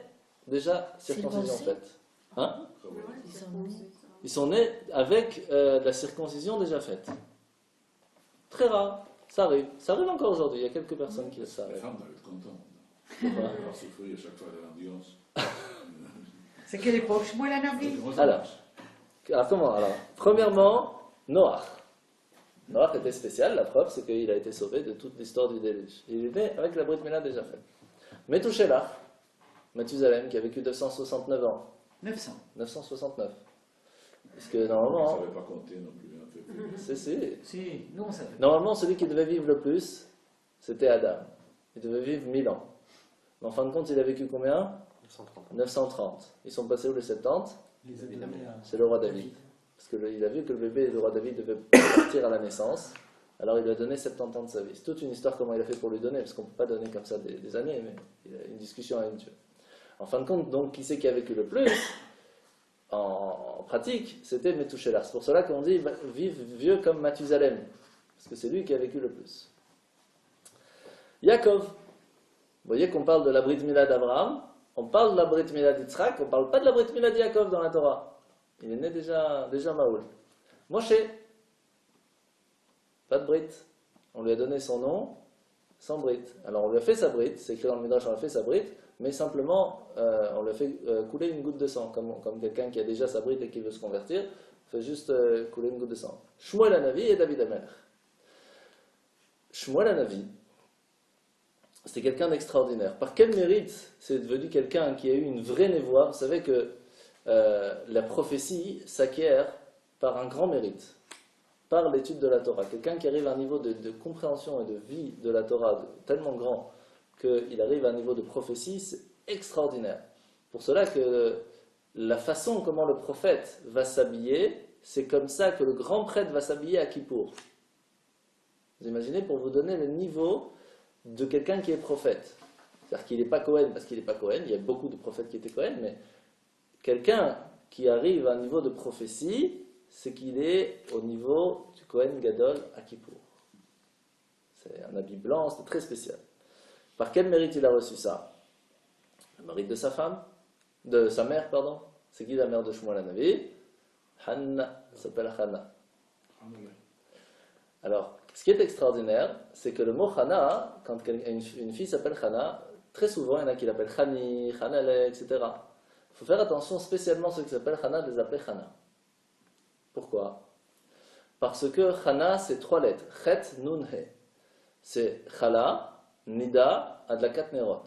déjà circoncision faite. Hein? Ils sont nés avec la circoncision déjà faite. Très rare, ça arrive. Ça arrive encore aujourd'hui, il y a quelques personnes qui le savent. Les femmes doivent être contentes. On va souffrir à chaque fois de l'ambiance. C'est quelle époque? Moi, la Navi. Alors comment? Alors, premièrement, Noach. Noach était spécial, la preuve c'est qu'il a été sauvé de toute l'histoire du déluge. Il est né avec la Brit Mila déjà faite. Methuselah, Mathusalem, qui a vécu 269 ans. 969. Parce que normalement. On ne savait pas compter non plus. Si, nous on savait. Normalement, celui qui devait vivre le plus, c'était Adam. Il devait vivre 1000 ans. Mais en fin de compte, il a vécu combien? 930. Ils sont passés où les 70? C'est le roi David. Parce qu'il a vu que le bébé du roi David devait partir à la naissance. Alors il lui a donné 70 ans de sa vie. C'est toute une histoire comment il a fait pour lui donner, parce qu'on ne peut pas donner comme ça des années, mais il a une discussion avec Dieu. En fin de compte, donc, qui c'est qui a vécu le plus? En pratique, c'était Methuselah. C'est pour cela qu'on dit vive vieux comme Mathusalem, parce que c'est lui qui a vécu le plus. Yaakov. Vous voyez qu'on parle de la Brit Mila d'Abraham, on parle de la Brit Mila d'Yitzhak, on ne parle pas de la Brit Mila de Yaakov dans la Torah. Il est né déjà Maoul. Moshe. Pas de Brit. On lui a donné son nom sans Brit. Alors on lui a fait sa Brit, c'est écrit dans le Midrash, on lui a fait sa Brit, mais simplement on lui a fait couler une goutte de sang, comme quelqu'un qui a déjà sa Brit et qui veut se convertir, fait juste couler une goutte de sang. Shmuel Hanavi et David Amelech. Shmuel Hanavi, c'était quelqu'un d'extraordinaire. Par quel mérite c'est devenu quelqu'un qui a eu une vraie névoie? Vous savez que la prophétie s'acquiert par un grand mérite, par l'étude de la Torah. Quelqu'un qui arrive à un niveau de compréhension et de vie de la Torah tellement grand qu'il arrive à un niveau de prophétie, c'est extraordinaire. Pour cela que la façon comment le prophète va s'habiller, c'est comme ça que le grand prêtre va s'habiller à Kippour. Vous imaginez, pour vous donner le niveau de quelqu'un qui est prophète. C'est-à-dire qu'il n'est pas Cohen parce qu'il n'est pas Cohen, il y a beaucoup de prophètes qui étaient Cohen, mais quelqu'un qui arrive à un niveau de prophétie, c'est qu'il est au niveau du Cohen Gadol à Kippour. C'est un habit blanc, c'est très spécial. Par quel mérite il a reçu ça? Le mérite de sa femme, de sa mère, pardon. C'est qui la mère de Shmuel Hanavi? Hanna, elle s'appelle Hanna. Alors, ce qui est extraordinaire, c'est que le mot Hanna, quand une fille s'appelle Hanna, très souvent il y en a qui l'appellent Hani, Hanale, etc. Il faut faire attention spécialement ceux qui s'appellent Hanna de les appeler Hanna. Pourquoi? Parce que Hanna, c'est 3 lettres. Chet, Nun, He. C'est Chala, Nida, Adlakat Nerot.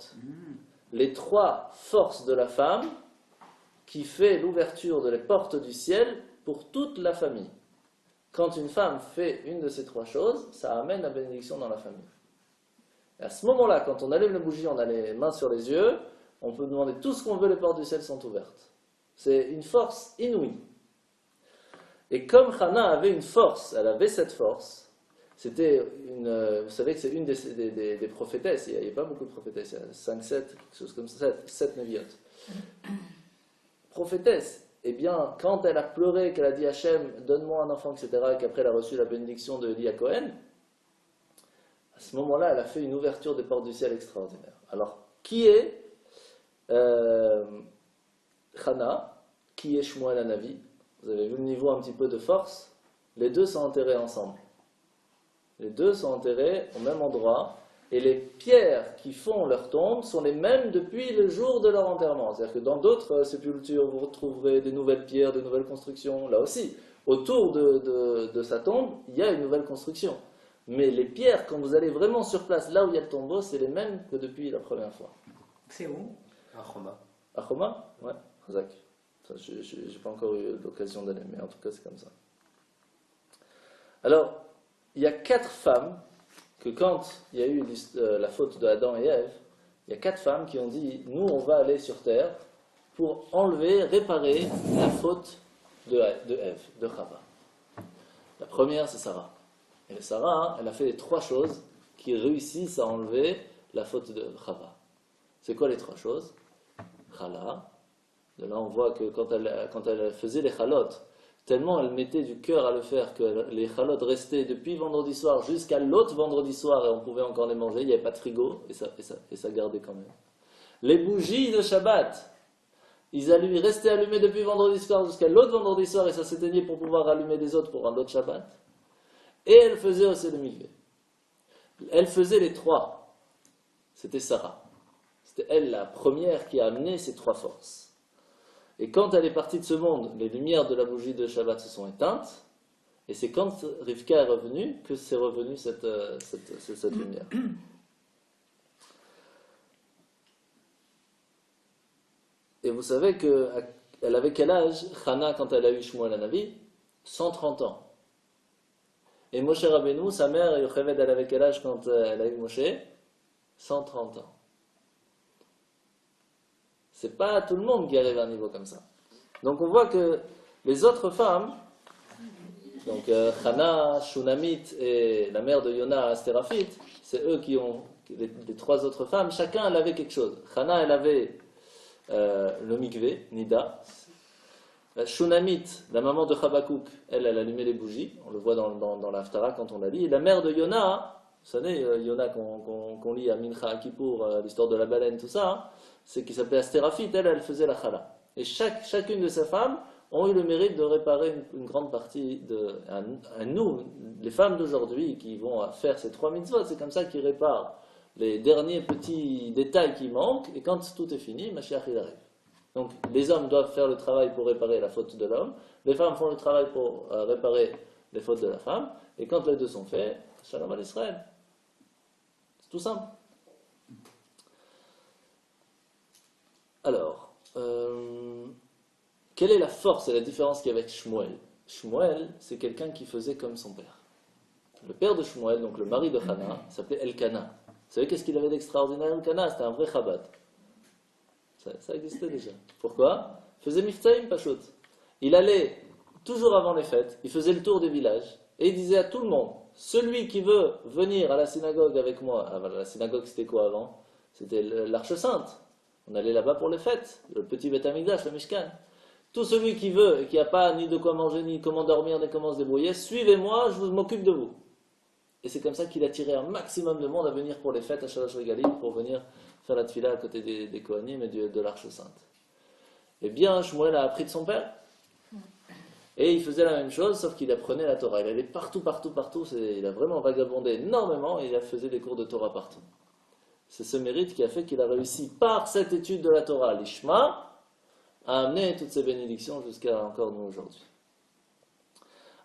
Les 3 forces de la femme qui fait l'ouverture de les portes du ciel pour toute la famille. Quand une femme fait une de ces 3 choses, ça amène la bénédiction dans la famille. Et à ce moment-là, quand on allume la bougie, on a les mains sur les yeux, on peut demander tout ce qu'on veut, les portes du ciel sont ouvertes. C'est une force inouïe. Et comme Hannah avait une force, elle avait cette force, c'était vous savez que c'est une des prophétesses, il n'y a pas beaucoup de prophétesses, il y a 5, 7, quelque chose comme ça, 7 néviotes. Prophétesse, eh bien, quand elle a pleuré, qu'elle a dit Hachem, donne-moi un enfant, etc., et qu'après elle a reçu la bénédiction de Elia Cohen, à ce moment-là, elle a fait une ouverture des portes du ciel extraordinaire. Alors, qui est Hannah? Qui est Shmuel Hanavi? Vous avez vu le niveau un petit peu de force? Les deux sont enterrés ensemble. Les deux sont enterrés au même endroit. Et les pierres qui font leur tombe sont les mêmes depuis le jour de leur enterrement. C'est-à-dire que dans d'autres sépultures, vous retrouverez des nouvelles pierres, de nouvelles constructions. Là aussi, autour de sa tombe, il y a une nouvelle construction. Mais les pierres, quand vous allez vraiment sur place, là où il y a le tombeau, c'est les mêmes que depuis la première fois. C'est où? À Choma. À Choma? Ouais, Razak. Je n'ai pas encore eu l'occasion d'aller, mais en tout cas, c'est comme ça. Alors, il y a 4 femmes que quand il y a eu la faute de Adam et Ève, il y a 4 femmes qui ont dit, nous, on va aller sur terre pour enlever, réparer la faute de Ève, de Chava. La première, c'est Sarah. Et Sarah, elle a fait les 3 choses qui réussissent à enlever la faute de Chava. C'est quoi les 3 choses? Chala. De là, on voit que quand elle faisait les chalotes, tellement elle mettait du cœur à le faire que les chalotes restaient depuis vendredi soir jusqu'à l'autre vendredi soir et on pouvait encore les manger, il n'y avait pas de frigo et ça gardait quand même. Les bougies de Shabbat, ils restaient allumés depuis vendredi soir jusqu'à l'autre vendredi soir et ça s'éteignait pour pouvoir allumer des autres pour un autre Shabbat. Et elle faisait aussi le mikvé. Elle faisait les 3. C'était Sarah. C'était elle la première qui a amené ces 3 forces. Et quand elle est partie de ce monde, les lumières de la bougie de Shabbat se sont éteintes. Et c'est quand Rivka est revenue que c'est revenu cette lumière. Et vous savez qu'elle avait quel âge, Chana, quand elle a eu Shmuel Hanavi? 130 ans. Et Moshe Rabbeinu, sa mère, Yocheved, elle avait quel âge quand elle a eu Moshe? 130 ans. C'est pas tout le monde qui arrive à un niveau comme ça. Donc on voit que les autres femmes, donc Chana, Shunamit et la mère de Yona, Astéraphit, c'est eux qui ont, les 3 autres femmes, chacun elle avait quelque chose. Chana, elle avait le mikvé, Nida. Shunamit, la maman de Chabakouk, elle allumait les bougies, on le voit dans l'Aftara quand on la lit. Et la mère de Yona, vous savez, Yona qu'on lit à Mincha, à Kippour, l'histoire de la baleine, tout ça, hein, c'est qui s'appelait Astéraphit, elle faisait la chala. Et chacune de ces femmes ont eu le mérite de réparer une grande partie à nous, les femmes d'aujourd'hui qui vont faire ces 3 mitzvot, c'est comme ça qu'ils réparent les derniers petits détails qui manquent, et quand tout est fini, Mashiach il arrive. Donc les hommes doivent faire le travail pour réparer la faute de l'homme, les femmes font le travail pour réparer les fautes de la femme, et quand les deux sont faits, Shalom à l'Israël. C'est tout simple. Alors, quelle est la force et la différence qu'il y a avec Shmuel? Shmuel, c'est quelqu'un qui faisait comme son père. Le père de Shmuel, donc le mari de Hana, s'appelait Elkana. Vous savez qu'est-ce qu'il avait d'extraordinaire, Elkana? C'était un vrai Chabad. Ça existait déjà. Pourquoi? Il faisait Miftaïm Pashut. Il allait, toujours avant les fêtes, il faisait le tour des villages, et il disait à tout le monde, celui qui veut venir à la synagogue avec moi, la synagogue c'était quoi avant? C'était l'Arche Sainte. On allait là-bas pour les fêtes, le petit Beth Amikdash, le Mishkan. Tout celui qui veut et qui n'a pas ni de quoi manger, ni comment dormir, ni comment se débrouiller, suivez-moi, je m'occupe de vous. Et c'est comme ça qu'il a tiré un maximum de monde à venir pour les fêtes à Shalosh Regalim, pour venir faire la tefila à côté des Kohanim et de l'Arche Sainte. Eh bien, Shmuel a appris de son père. Et il faisait la même chose, sauf qu'il apprenait la Torah. Il allait partout. Il a vraiment vagabondé énormément et il faisait des cours de Torah partout. C'est ce mérite qui a fait qu'il a réussi, par cette étude de la Torah, l'Ishma, à amener toutes ces bénédictions jusqu'à encore nous aujourd'hui.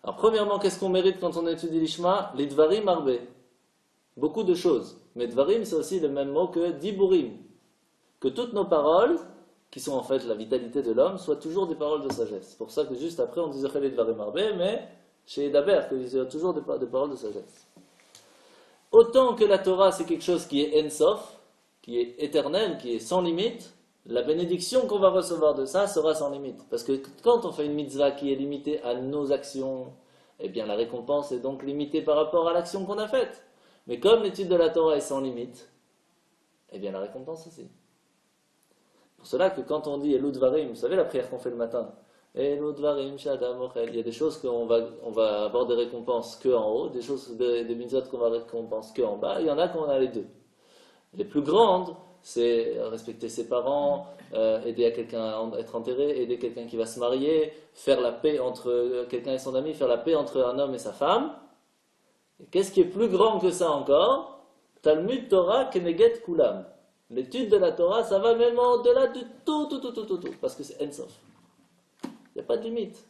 Alors, premièrement, qu'est-ce qu'on mérite quand on étudie l'Ishma? Les Dvarim Arbe. Beaucoup de choses. Mais Dvarim, c'est aussi le même mot que Diburim. Que toutes nos paroles, qui sont en fait la vitalité de l'homme, soient toujours des paroles de sagesse. C'est pour ça que juste après, on disait les Dvarim Arbe, mais chez Edaber, qu'il y a toujours des paroles de sagesse. Autant que la Torah, c'est quelque chose qui est Ensof, qui est éternel, qui est sans limite, la bénédiction qu'on va recevoir de ça sera sans limite. Parce que quand on fait une mitzvah qui est limitée à nos actions, eh bien la récompense est donc limitée par rapport à l'action qu'on a faite. Mais comme l'étude de la Torah est sans limite, eh bien la récompense aussi. Pour cela que quand on dit Elou Dvarim, vous savez la prière qu'on fait le matin, Elou Dvarim Shadam Ochel, il y a des choses qu'on va avoir des récompenses que en haut, des choses, des mitzvot qu'on va récompenser que en bas, il y en a qu'on a les deux. Les plus grandes, c'est respecter ses parents, aider à quelqu'un à être enterré, aider quelqu'un qui va se marier, faire la paix entre quelqu'un et son ami, faire la paix entre un homme et sa femme. Et qu'est-ce qui est plus grand que ça encore? Talmud Torah Keneget Kulam. L'étude de la Torah, ça va même au-delà de tout, parce que c'est Ensof. Il n'y a pas de limite.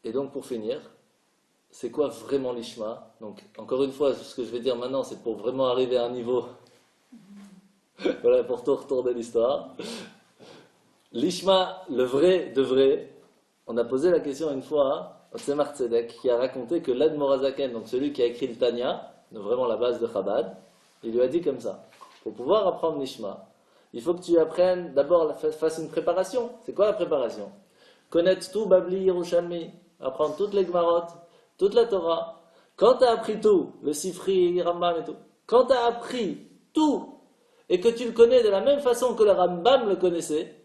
Et donc pour finir, c'est quoi vraiment l'Ishma? Donc encore une fois, ce que je vais dire maintenant, c'est pour vraiment arriver à un niveau, voilà, pour tout retourner l'histoire. L'Ishma, le vrai de vrai, on a posé la question une fois Tzemach Tzedek, qui a raconté que l'Admorazaken, donc celui qui a écrit le Tanya, donc vraiment la base de Chabad, il lui a dit comme ça, pour pouvoir apprendre Nishma, il faut que tu apprennes, d'abord, fasses une préparation. C'est quoi la préparation? Connaître tout Babli, Yerushalmi, apprendre toutes les Gmarot, toute la Torah. Quand tu as appris tout, le Sifri, Rambam et tout, quand tu as appris tout, et que tu le connais de la même façon que le Rambam le connaissait,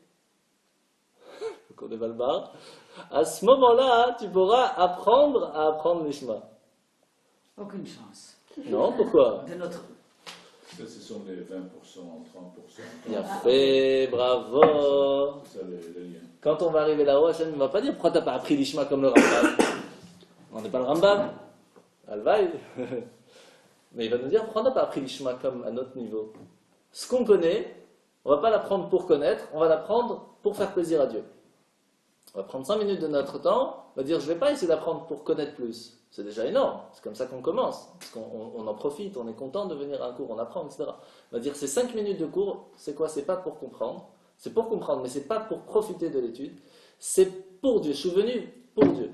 je connais Balbar, à ce moment-là, tu pourras apprendre à apprendre Nishma. Aucune chance. Non, pourquoi? De notre... Ça, ce sont les 20%, 30%. Il a fait, bravo. C'est ça le lien. Quand on va arriver là-haut, Hachem ne va pas dire pourquoi tu n'as pas appris l'Ishma comme le Rambam. On n'est pas le Rambam. Alvaï. Mais il va nous dire pourquoi on n'a pas appris l'Ishma comme à notre niveau. Ce qu'on connaît, on ne va pas l'apprendre pour connaître, on va l'apprendre pour faire plaisir à Dieu. On va prendre 5 minutes de notre temps, on va dire je ne vais pas essayer d'apprendre pour connaître plus. C'est déjà énorme, c'est comme ça qu'on commence. Parce qu'on en profite, on est content de venir à un cours, on apprend, etc. On va dire ces 5 minutes de cours, c'est quoi? C'est pas pour comprendre. C'est pour comprendre, mais c'est pas pour profiter de l'étude. C'est pour Dieu. Je suis venu pour Dieu.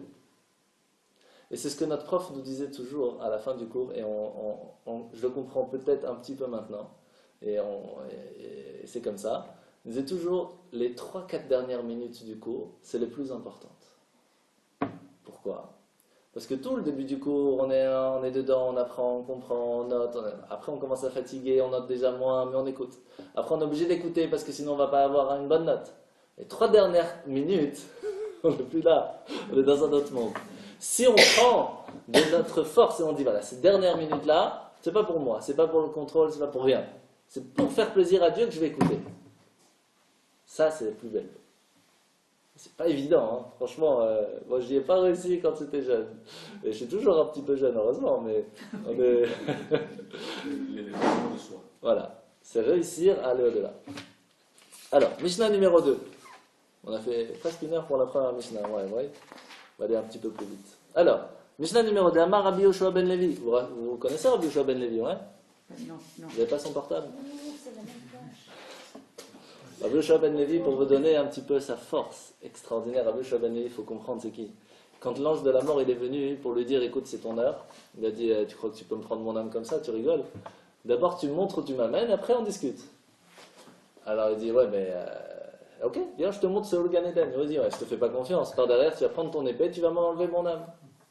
Et c'est ce que notre prof nous disait toujours à la fin du cours, et je le comprends peut-être un petit peu maintenant, et c'est comme ça. Il disait toujours, les 3-4 dernières minutes du cours, c'est les plus importantes. Pourquoi? Parce que tout le début du cours, on est dedans, on apprend, on comprend, on note. Après, on commence à fatiguer, on note déjà moins, mais on écoute. Après, on est obligé d'écouter parce que sinon, on ne va pas avoir une bonne note. Les 3 dernières minutes, on n'est plus là, on est dans un autre monde. Si on prend de notre force et on dit, voilà, ces dernières minutes-là, c'est pas pour moi, c'est pas pour le contrôle, c'est pas pour rien. C'est pour faire plaisir à Dieu que je vais écouter. Ça, c'est le plus belle. C'est pas évident, hein. Franchement, moi je n'y ai pas réussi quand j'étais jeune. Et je suis toujours un petit peu jeune, heureusement, mais on est... L'élévation de soi. Voilà, c'est réussir à aller au-delà. Alors, Mishnah numéro 2. On a fait presque 1 heure pour la première Mishnah, ouais. On va aller un petit peu plus vite. Alors, Mishnah numéro 2, Amar Rabbi Yoshua ben Levi. Vous connaissez Rabbi Yoshua ben Levi, ouais? Non. Vous n'avez pas son portable? Rabbi Yoshua ben Levi, pour vous donner un petit peu sa force extraordinaire, Rabbi Yoshua ben Levi, il faut comprendre c'est qui. Quand l'ange de la mort il est venu pour lui dire écoute c'est ton heure, il a dit tu crois que tu peux me prendre mon âme comme ça, tu rigoles. D'abord tu me montres où tu m'amènes, après on discute. Alors il dit ouais mais ok, viens je te montre ce Gan Eden. Il dit ouais je te fais pas confiance, par derrière tu vas prendre ton épée, tu vas m'enlever mon âme.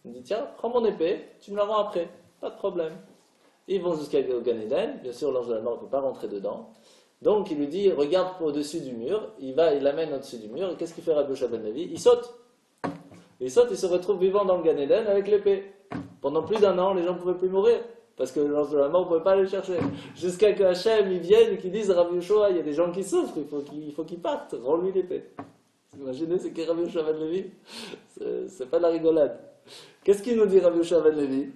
Il dit tiens prends mon épée, tu me la rends après, pas de problème. Ils vont jusqu'à Gan Eden, bien sûr l'ange de la mort ne peut pas rentrer dedans. Donc il lui dit, regarde au-dessus du mur, il l'amène au-dessus du mur, et qu'est-ce qu'il fait Rabbi Yoshua ben Levi? Il saute, il se retrouve vivant dans le Gan Eden avec l'épée. Pendant plus d'1 an, les gens ne pouvaient plus mourir, parce que l'ange de la mort ne pouvait pas aller chercher. Jusqu'à que Hachem il vienne et qu'il dise, Rabbi Yoshua, il y a des gens qui souffrent, il faut qu'ils partent, rends-lui l'épée. Vous imaginez ce qu'est Rabbi Yoshua ben Levi? C'est pas de la rigolade. Qu'est-ce qu'il nous dit Rabbi Yoshua ben Levi?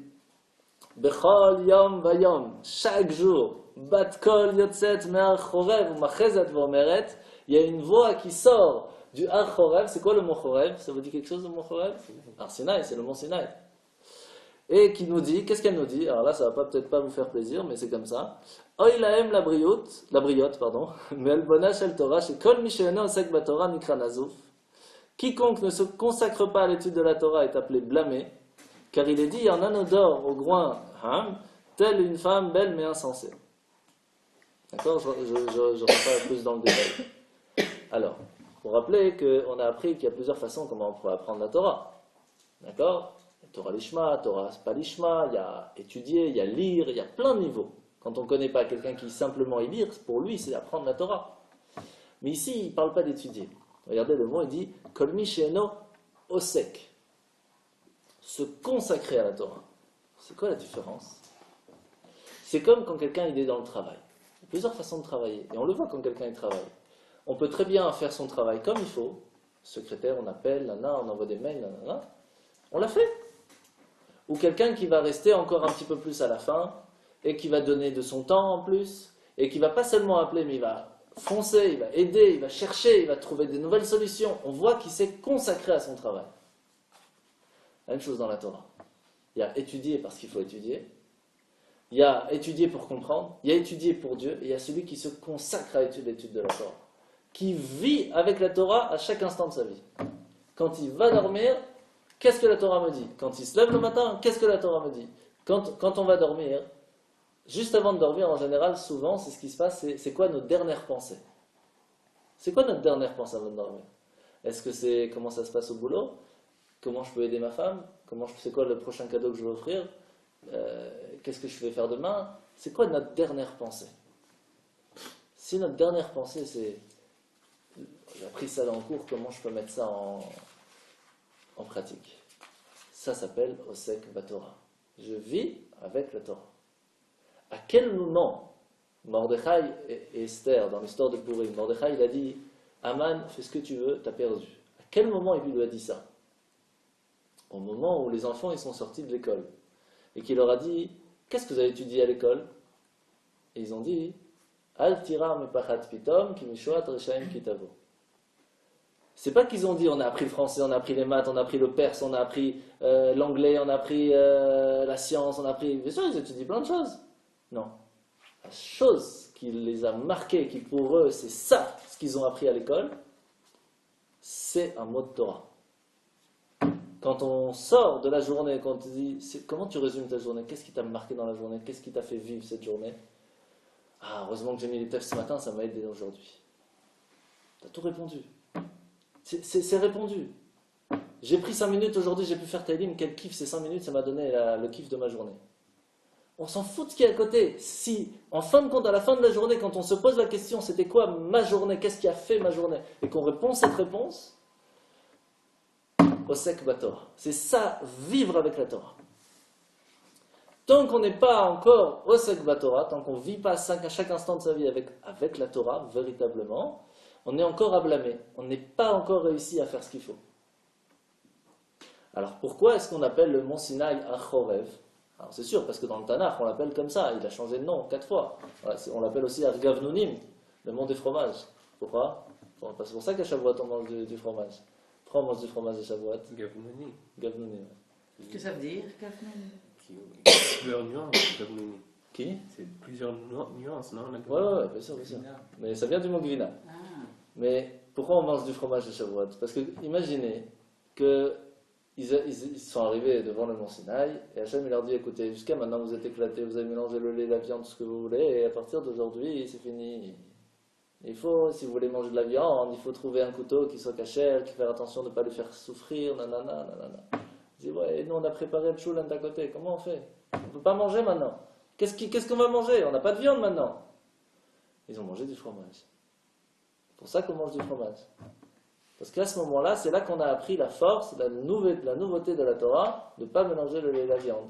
Bechol yom vayom, chaque jour, bat kol yotzet me'ar chorev ou machezet v'omeret, il y a une voix qui sort du Har Chorev. C'est quoi le mont Chorev? Ça vous dit quelque chose le mont Chorev? Har Sinaï, c'est le mont Sinaï. Et qui nous dit, qu'est-ce qu'elle nous dit? Alors là, ça va peut-être pas vous faire plaisir, mais c'est comme ça. Oy lahem la briotte, pardon, me'el bona shel Torah, chez kol mi she'eno osek baTorah nikra nazuf. Quiconque ne se consacre pas à l'étude de la Torah est appelé blâmé, car il est dit en anneau d'or au groin, telle une femme belle mais insensée. D'accord? Je ne rentre pas plus dans le détail. Alors, pour rappeler qu'on a appris qu'il y a plusieurs façons comment on pourrait apprendre la Torah. D'accord? La Torah l'ishma, Torah pas l'ishma, il y a étudier, il y a lire, il y a plein de niveaux. Quand on ne connaît pas quelqu'un qui simplement y lire, pour lui c'est apprendre la Torah. Mais ici, il ne parle pas d'étudier. Regardez le mot, il dit Kol mi she'eno osek. Se consacrer à la Torah. C'est quoi la différence? C'est comme quand quelqu'un il est dans le travail. Il y a plusieurs façons de travailler. Et on le voit quand quelqu'un il travaille. On peut très bien faire son travail comme il faut. Secrétaire, on appelle, on envoie des mails, on l'a fait. Ou quelqu'un qui va rester encore un petit peu plus à la fin, et qui va donner de son temps en plus, et qui va pas seulement appeler, mais il va foncer, il va aider, il va chercher, il va trouver des nouvelles solutions. On voit qu'il s'est consacré à son travail. La même chose dans la Torah. Il y a étudier parce qu'il faut étudier. Il y a étudier pour comprendre. Il y a étudier pour Dieu. Et il y a celui qui se consacre à l'étude de la Torah. Qui vit avec la Torah à chaque instant de sa vie. Quand il va dormir, Qu'est-ce que la Torah me dit? Quand il se lève le matin, qu'est-ce que la Torah me dit? Quand on va dormir, juste avant de dormir, en général, souvent, c'est ce qui se passe, c'est quoi nos dernières pensées? C'est quoi notre dernière pensée avant de dormir? Est-ce que c'est comment ça se passe au boulot? Comment je peux aider ma femme? C'est quoi le prochain cadeau que je vais offrir? Qu'est-ce que je vais faire demain? C'est quoi notre dernière pensée? Si notre dernière pensée, c'est j'ai appris ça dans le cours, comment je peux mettre ça en pratique? Ça s'appelle Osek Batorah. Je vis avec la Torah. À quel moment Mordechai et Esther, dans l'histoire de Purim, Mordechai il a dit Aman, fais ce que tu veux, t'as perdu. À quel moment il lui a dit ça? Au moment où les enfants ils sont sortis de l'école. Et qu'il leur a dit qu'est-ce que vous avez étudié à l'école? Et ils ont dit Al tira mepachat pitom ki mishoat reshaim kitavo. C'est pas qu'ils ont dit on a appris le français, on a appris les maths, on a appris le perse, on a appris l'anglais, on a appris la science, on a appris. Bien sûr, ils étudient plein de choses. Non. La chose qui les a marqués, qui pour eux c'est ça, ce qu'ils ont appris à l'école, c'est un mot de Torah. Quand on sort de la journée, quand on te dit comment tu résumes ta journée, qu'est-ce qui t'a marqué dans la journée, qu'est-ce qui t'a fait vivre cette journée? Ah, heureusement que j'ai mis les tests ce matin, ça m'a aidé aujourd'hui. T'as tout répondu. C'est répondu. J'ai pris 5 minutes aujourd'hui, j'ai pu faire Taïlim, quel kiff, ces 5 minutes, ça m'a donné le kiff de ma journée. On s'en fout de ce qu'il y a à côté. Si, en fin de compte, à la fin de la journée, quand on se pose la question, c'était quoi ma journée, qu'est-ce qui a fait ma journée, et qu'on répond cette réponse, Osek Batorah. C'est ça, vivre avec la Torah. Tant qu'on n'est pas encore Osek Batorah, tant qu'on ne vit pas à chaque instant de sa vie avec la Torah, véritablement, on est encore à blâmer. On n'est pas encore réussi à faire ce qu'il faut. Alors pourquoi est-ce qu'on appelle le mont Sinaï Achorev? Alors c'est sûr, parce que dans le Tanakh, on l'appelle comme ça. Il a changé de nom 4 fois. Voilà, on l'appelle aussi Argavnunim, le mont des fromages. Pourquoi? C'est pour ça qu'à Shavuot, on mange du fromage. Pourquoi on mange du fromage à Shavuot? Gavnoni. Gavnunim. Qu'est-ce que ça veut dire, Kafnan? Plusieurs nuances, Gavnoni. Qui? C'est plusieurs nuances, non? Ouais, bien sûr. Mais ça vient du mot Gvina. Ah. Mais pourquoi on mange du fromage à Shavuot? Parce que imaginez qu'ils sont arrivés devant le mont Sinaï et Hachem il leur dit écoutez, jusqu'à maintenant vous êtes éclatés, vous avez mélangé le lait, la viande, tout ce que vous voulez, et à partir d'aujourd'hui c'est fini. Il faut, si vous voulez manger de la viande, il faut trouver un couteau qui soit caché, qui faire attention de ne pas le faire souffrir, nanana. Il dit ouais, nous on a préparé le choulan d'à côté, comment on fait? On ne peut pas manger maintenant. Qu'est-ce qu'on va manger? On n'a pas de viande maintenant. Ils ont mangé du fromage. C'est pour ça qu'on mange du fromage. Parce qu'à ce moment-là, c'est là qu'on a appris la force, la nouveauté de la Torah, de ne pas mélanger le lait et la viande,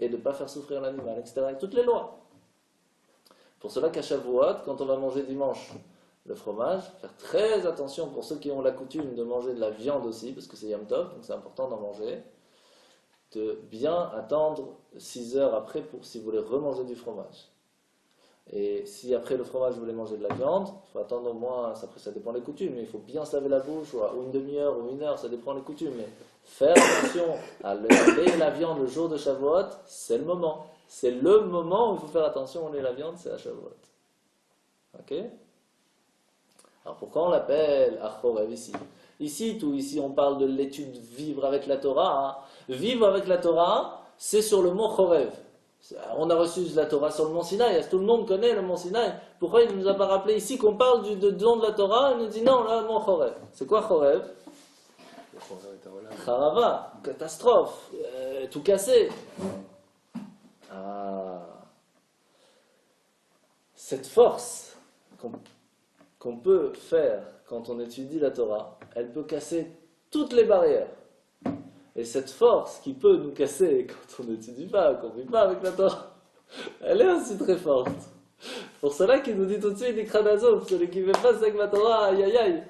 et de ne pas faire souffrir l'animal, etc. Avec toutes les lois. Pour cela qu'à Shavuot, quand on va manger dimanche le fromage, faire très attention pour ceux qui ont la coutume de manger de la viande aussi, parce que c'est Yom Tov, donc c'est important d'en manger, de bien attendre 6 heures après si vous voulez remanger du fromage. Et si après le fromage vous voulez manger de la viande, il faut attendre au moins, après ça dépend des coutumes, mais il faut bien se laver la bouche, ou une demi-heure, ou 1 heure, ça dépend des coutumes. Mais faire attention à le lait et la viande le jour de Shavuot, c'est le moment. C'est le moment où il faut faire attention au lait et la viande, c'est à Shavuot. Ok? Alors pourquoi on l'appelle Achorev ici? Ici on parle de l'étude vivre avec la Torah. Vivre avec la Torah, c'est sur le mont Chorev. On a reçu la Torah sur le mont Sinaï, tout le monde connaît le mont Sinaï. Pourquoi il ne nous a pas rappelé ici qu'on parle du don de la Torah? Il nous dit non, là, le mont Chorev. C'est quoi Chorev? Harava, catastrophe, tout cassé. Cette force qu'on peut faire quand on étudie la Torah, elle peut casser toutes les barrières. Et cette force qui peut nous casser quand on n'étudie pas, qu'on ne vit pas avec la Torah, elle est aussi très forte. Pour cela qu'il nous dit tout de suite, Ikradazov, celui qui ne fait pas avec la Torah, aïe aïe aïe.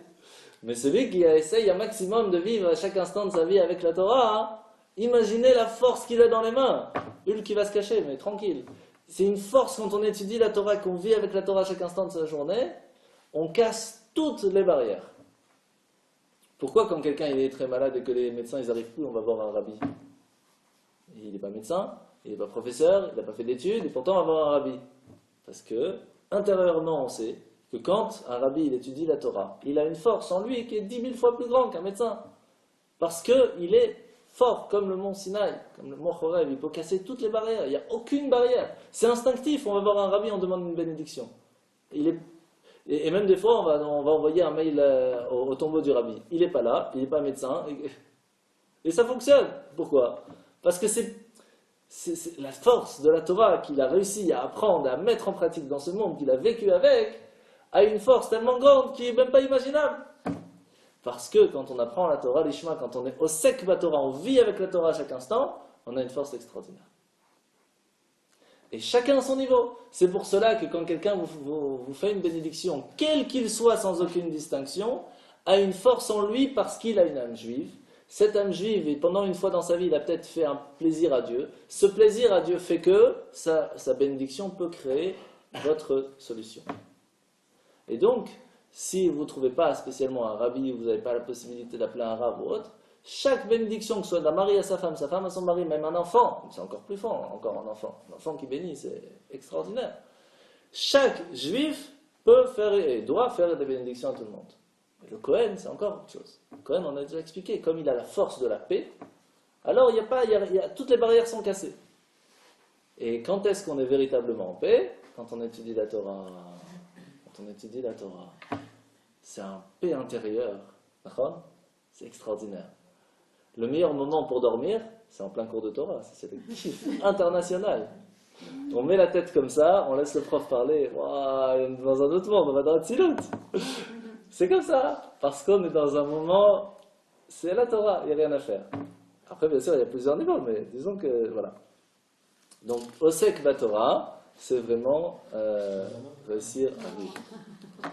Mais celui qui essaye un maximum de vivre à chaque instant de sa vie avec la Torah, imaginez la force qu'il a dans les mains. Lui qui va se cacher, mais tranquille. C'est une force quand on étudie la Torah, qu'on vit avec la Torah à chaque instant de sa journée, on casse toutes les barrières. Pourquoi quand quelqu'un il est très malade et que les médecins ils n'arrivent plus, on va voir un rabbi? Il n'est pas médecin, il n'est pas professeur, il n'a pas fait d'études, et pourtant on va voir un rabbi. Parce que, intérieurement, on sait que quand un rabbi il étudie la Torah, il a une force en lui qui est 10 000 fois plus grande qu'un médecin. Parce qu'il est fort, comme le mont Sinaï, comme le mont Horeb. Il peut casser toutes les barrières. Il n'y a aucune barrière. C'est instinctif. On va voir un rabbi, on demande une bénédiction. Et même des fois, on va envoyer un mail au tombeau du rabbi. Il n'est pas là, il n'est pas médecin. Et ça fonctionne. Pourquoi? Parce que c'est la force de la Torah qu'il a réussi à apprendre, à mettre en pratique dans ce monde, qu'il a vécu avec, a une force tellement grande qui n'est même pas imaginable. Parce que quand on apprend la Torah, l'Ishma, quand on est au sec la Torah, on vit avec la Torah à chaque instant, on a une force extraordinaire. Et chacun à son niveau. C'est pour cela que quand quelqu'un vous fait une bénédiction, quel qu'il soit sans aucune distinction, a une force en lui parce qu'il a une âme juive. Cette âme juive, et pendant une fois dans sa vie, il a peut-être fait un plaisir à Dieu. Ce plaisir à Dieu fait que sa bénédiction peut créer votre solution. Et donc, si vous ne trouvez pas spécialement un rabbi, vous n'avez pas la possibilité d'appeler un rab ou autre, chaque bénédiction, que ce soit d'un mari à sa femme à son mari, même un enfant, c'est encore plus fort, encore un enfant qui bénit, c'est extraordinaire. Chaque juif peut faire et doit faire des bénédictions à tout le monde. Et le Kohen, c'est encore autre chose. Le Kohen, on a déjà expliqué, comme il a la force de la paix, alors toutes les barrières sont cassées. Et quand est-ce qu'on est véritablement en paix? Quand on étudie la Torah. C'est un paix intérieur. D'accord? C'est extraordinaire. Le meilleur moment pour dormir, c'est en plein cours de Torah. C'est le kiff international. On met la tête comme ça, on laisse le prof parler. Wow, dans un autre monde, on va dans le Tzilut. C'est comme ça. Parce qu'on est dans un moment, c'est la Torah, il n'y a rien à faire. Après, bien sûr, il y a plusieurs niveaux, mais disons que, voilà. Donc, Osek Batorah, c'est vraiment réussir à vivre.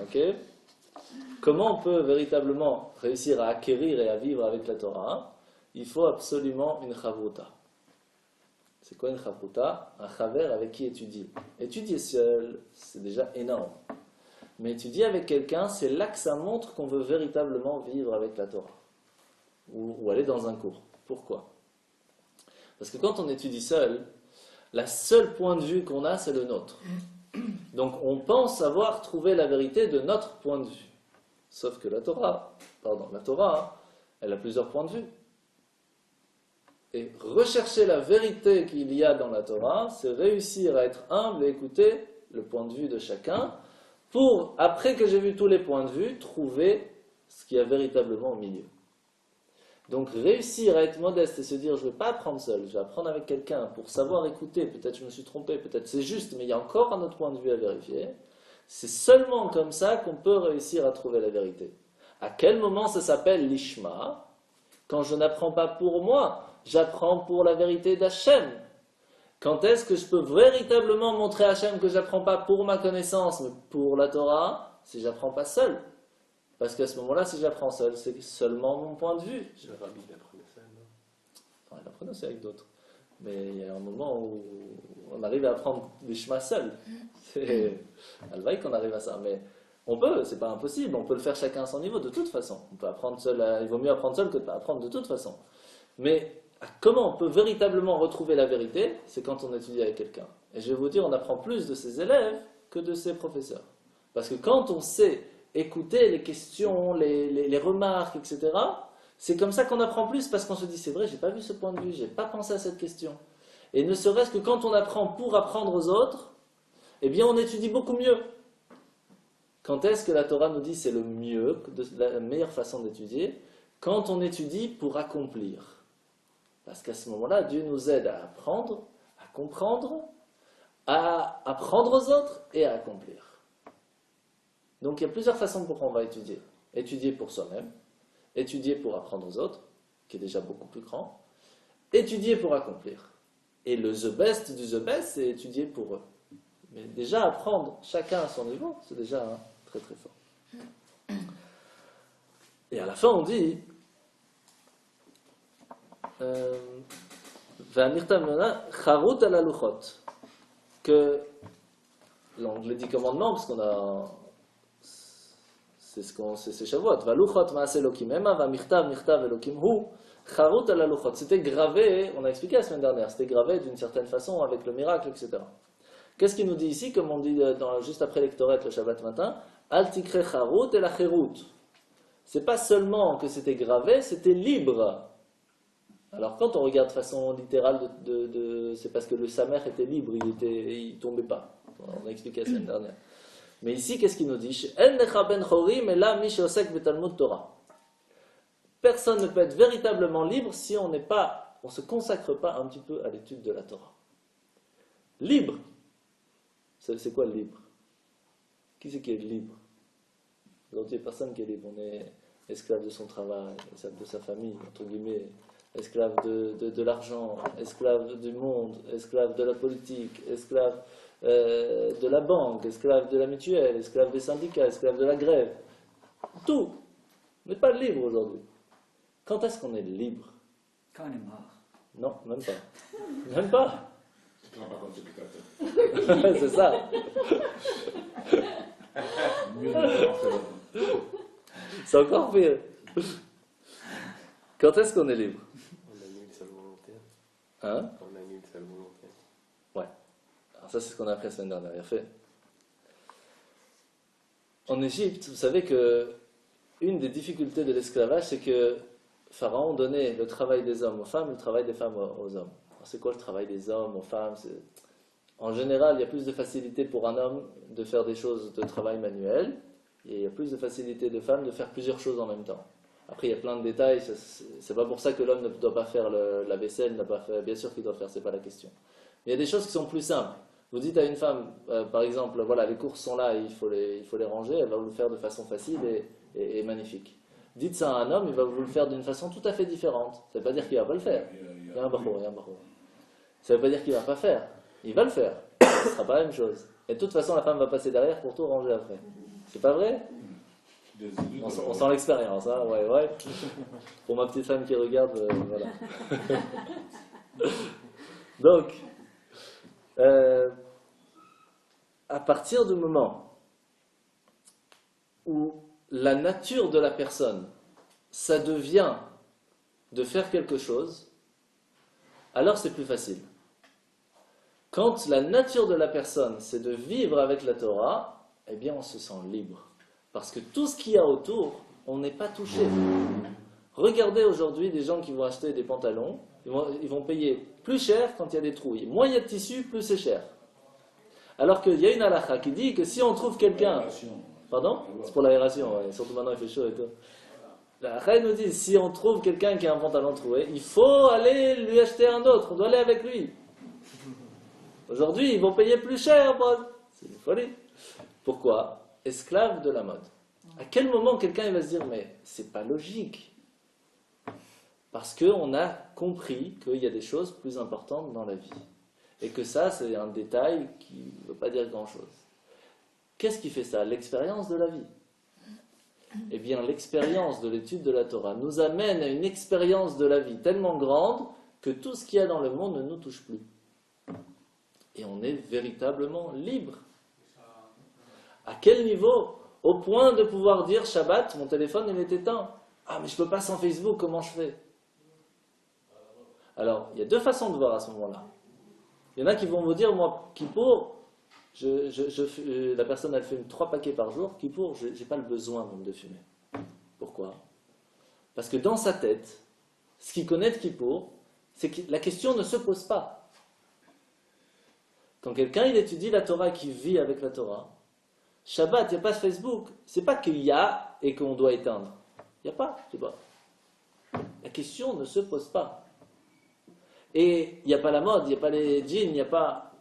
Ok? Comment on peut véritablement réussir à acquérir et à vivre avec la Torah? Il faut absolument une chavruta. C'est quoi une chavruta? Un chaver avec qui étudier. Étudier seul, c'est déjà énorme. Mais étudier avec quelqu'un, c'est là que ça montre qu'on veut véritablement vivre avec la Torah. Ou aller dans un cours. Pourquoi? Parce que quand on étudie seul, la seule point de vue qu'on a, c'est le nôtre. Donc on pense avoir trouvé la vérité de notre point de vue. Sauf que la Torah, elle a plusieurs points de vue. Et rechercher la vérité qu'il y a dans la Torah, c'est réussir à être humble et écouter le point de vue de chacun, pour, après que j'ai vu tous les points de vue, trouver ce qu'il y a véritablement au milieu. Donc réussir à être modeste et se dire je ne vais pas apprendre seul, je vais apprendre avec quelqu'un pour savoir écouter, peut-être je me suis trompé, peut-être c'est juste, mais il y a encore un autre point de vue à vérifier. C'est seulement comme ça qu'on peut réussir à trouver la vérité. À quel moment ça s'appelle l'ishma? Quand je n'apprends pas pour moi, j'apprends pour la vérité d'Hachem. Quand est-ce que je peux véritablement montrer à Hachem que je n'apprends pas pour ma connaissance, mais pour la Torah, si je n'apprends pas seul? Parce qu'à ce moment-là, si j'apprends seul, c'est seulement mon point de vue. Le rabbi l'apprenait seul, non? Non, il apprenait aussi avec d'autres. Mais il y a un moment où on arrive à apprendre les chemins seul. C'est Alvaï qu'on arrive à ça. Mais on peut, c'est pas impossible. On peut le faire chacun à son niveau de toute façon. On peut apprendre seul. Il vaut mieux apprendre seul que de ne pas apprendre de toute façon. Mais comment on peut véritablement retrouver la vérité? C'est quand on étudie avec quelqu'un. Et je vais vous dire, on apprend plus de ses élèves que de ses professeurs. Parce que quand on sait écouter les questions, les remarques, etc., c'est comme ça qu'on apprend plus, parce qu'on se dit, c'est vrai, j'ai pas vu ce point de vue, j'ai pas pensé à cette question. Et ne serait-ce que quand on apprend pour apprendre aux autres, eh bien on étudie beaucoup mieux. Quand est-ce que la Torah nous dit c'est le mieux, la meilleure façon d'étudier? Quand on étudie pour accomplir. Parce qu'à ce moment-là, Dieu nous aide à apprendre, à comprendre, à apprendre aux autres et à accomplir. Donc il y a plusieurs façons pour qu'on va étudier. Étudier pour soi-même, étudier pour apprendre aux autres, qui est déjà beaucoup plus grand, étudier pour accomplir. Et le the best du the best, c'est étudier pour eux. Mais déjà apprendre chacun à son niveau, c'est déjà très très fort. Et à la fin on dit Charut ala luchot, que donc les 10 commandements, parce qu'on a c'est Shavuot. Valuchot ma'aseh Elokim ema, va'michtav michtav Elokim hu, charut ala luchot. C'était gravé, on a expliqué la semaine dernière, c'était gravé d'une certaine façon avec le miracle, etc. Qu'est-ce qu'il nous dit ici, comme on dit juste après l'Ektoret le Shabbat matin? Al tikre charut et la cherut. C'est pas seulement que c'était gravé, c'était libre. Alors quand on regarde de façon littérale, c'est parce que le Samer était libre, il tombait pas. On a expliqué la semaine dernière. Mais ici, qu'est-ce qu'il nous dit? Personne ne peut être véritablement libre si on ne se consacre pas un petit peu à l'étude de la Torah. Libre. C'est quoi le libre? Qui c'est qui est libre? Aujourd'hui, il n'y a personne qui est libre. On est esclave de son travail, esclave de sa famille, entre guillemets, esclave de l'argent, esclave du monde, esclave de la politique, esclave de la banque, esclave de la mutuelle, esclave des syndicats, esclave de la grève. Tout. On n'est pas libre aujourd'hui. Quand est-ce qu'on est libre? Quand on est mort. Non, même pas. Même pas. Tu te rends pas compte, c'est plus tard. C'est ça. Mieux de faire. C'est encore pire. Quand est-ce qu'on est libre? On annule sa volonté. Hein? On annule sa volonté. Ouais. Alors ça, c'est ce qu'on a appris la semaine dernière. Il a fait. En Égypte, vous savez que une des difficultés de l'esclavage, c'est que Pharaon donnait le travail des hommes aux femmes, le travail des femmes aux hommes. Alors, c'est quoi le travail des hommes aux femmes? En général, il y a plus de facilité pour un homme de faire des choses de travail manuel, et il y a plus de facilité de femmes de faire plusieurs choses en même temps. Après, il y a plein de détails, c'est pas pour ça que l'homme ne doit pas faire la vaisselle, bien sûr qu'il doit faire, c'est pas la question. Mais il y a des choses qui sont plus simples. Vous dites à une femme, par exemple, voilà, les courses sont là, il faut les ranger, elle va vous le faire de façon facile et magnifique. Dites ça à un homme, il va vous le faire d'une façon tout à fait différente. Ça ne veut pas dire qu'il ne va pas le faire. Il y a un barreau. Ça ne veut pas dire qu'il ne va pas faire. Il va le faire. Ce ne sera pas la même chose. Et de toute façon, la femme va passer derrière pour tout ranger après. C'est pas vrai? On sent l'expérience, hein? Ouais. Pour ma petite femme qui regarde, voilà. Donc, à partir du moment où la nature de la personne, ça devient de faire quelque chose, alors c'est plus facile. Quand la nature de la personne, c'est de vivre avec la Torah, eh bien on se sent libre. Parce que tout ce qu'il y a autour, on n'est pas touché. Regardez aujourd'hui des gens qui vont acheter des pantalons, ils vont payer plus cher quand il y a des trous. Moins il y a de tissu, plus c'est cher. Alors qu'il y a une halakha qui dit que si on trouve quelqu'un... Pardon? C'est pour l'aération, ouais. Surtout maintenant il fait chaud et tout. La halakha nous dit, si on trouve quelqu'un qui a un pantalon troué, il faut aller lui acheter un autre, on doit aller avec lui. Aujourd'hui, ils vont payer plus cher, c'est une folie. Pourquoi? Esclave de la mode. À quel moment quelqu'un va se dire, mais c'est pas logique? Parce qu'on a compris qu'il y a des choses plus importantes dans la vie. Et que ça, c'est un détail qui ne veut pas dire grand-chose. Qu'est-ce qui fait ça? L'expérience de la vie. Eh bien, l'expérience de l'étude de la Torah nous amène à une expérience de la vie tellement grande que tout ce qu'il y a dans le monde ne nous touche plus. Et on est véritablement libre. À quel niveau? Au point de pouvoir dire Shabbat, mon téléphone il est éteint. Ah, mais je ne peux pas sans Facebook, comment je fais? Alors, il y a deux façons de voir à ce moment-là. Il y en a qui vont vous dire, moi, Kippour, la personne elle fume 3 paquets par jour, Kippour, je n'ai pas le besoin même de fumer. Pourquoi? Parce que dans sa tête, ce qu'il connaît de Kippour, c'est que la question ne se pose pas. Quand quelqu'un il étudie la Torah et qu'il vit avec la Torah, Shabbat, il n'y a pas Facebook, c'est pas qu'il y a et qu'on doit éteindre. Il n'y a pas, c'est pas. La question ne se pose pas. Et il n'y a pas la mode, il n'y a pas les jeans, il n'y a pas...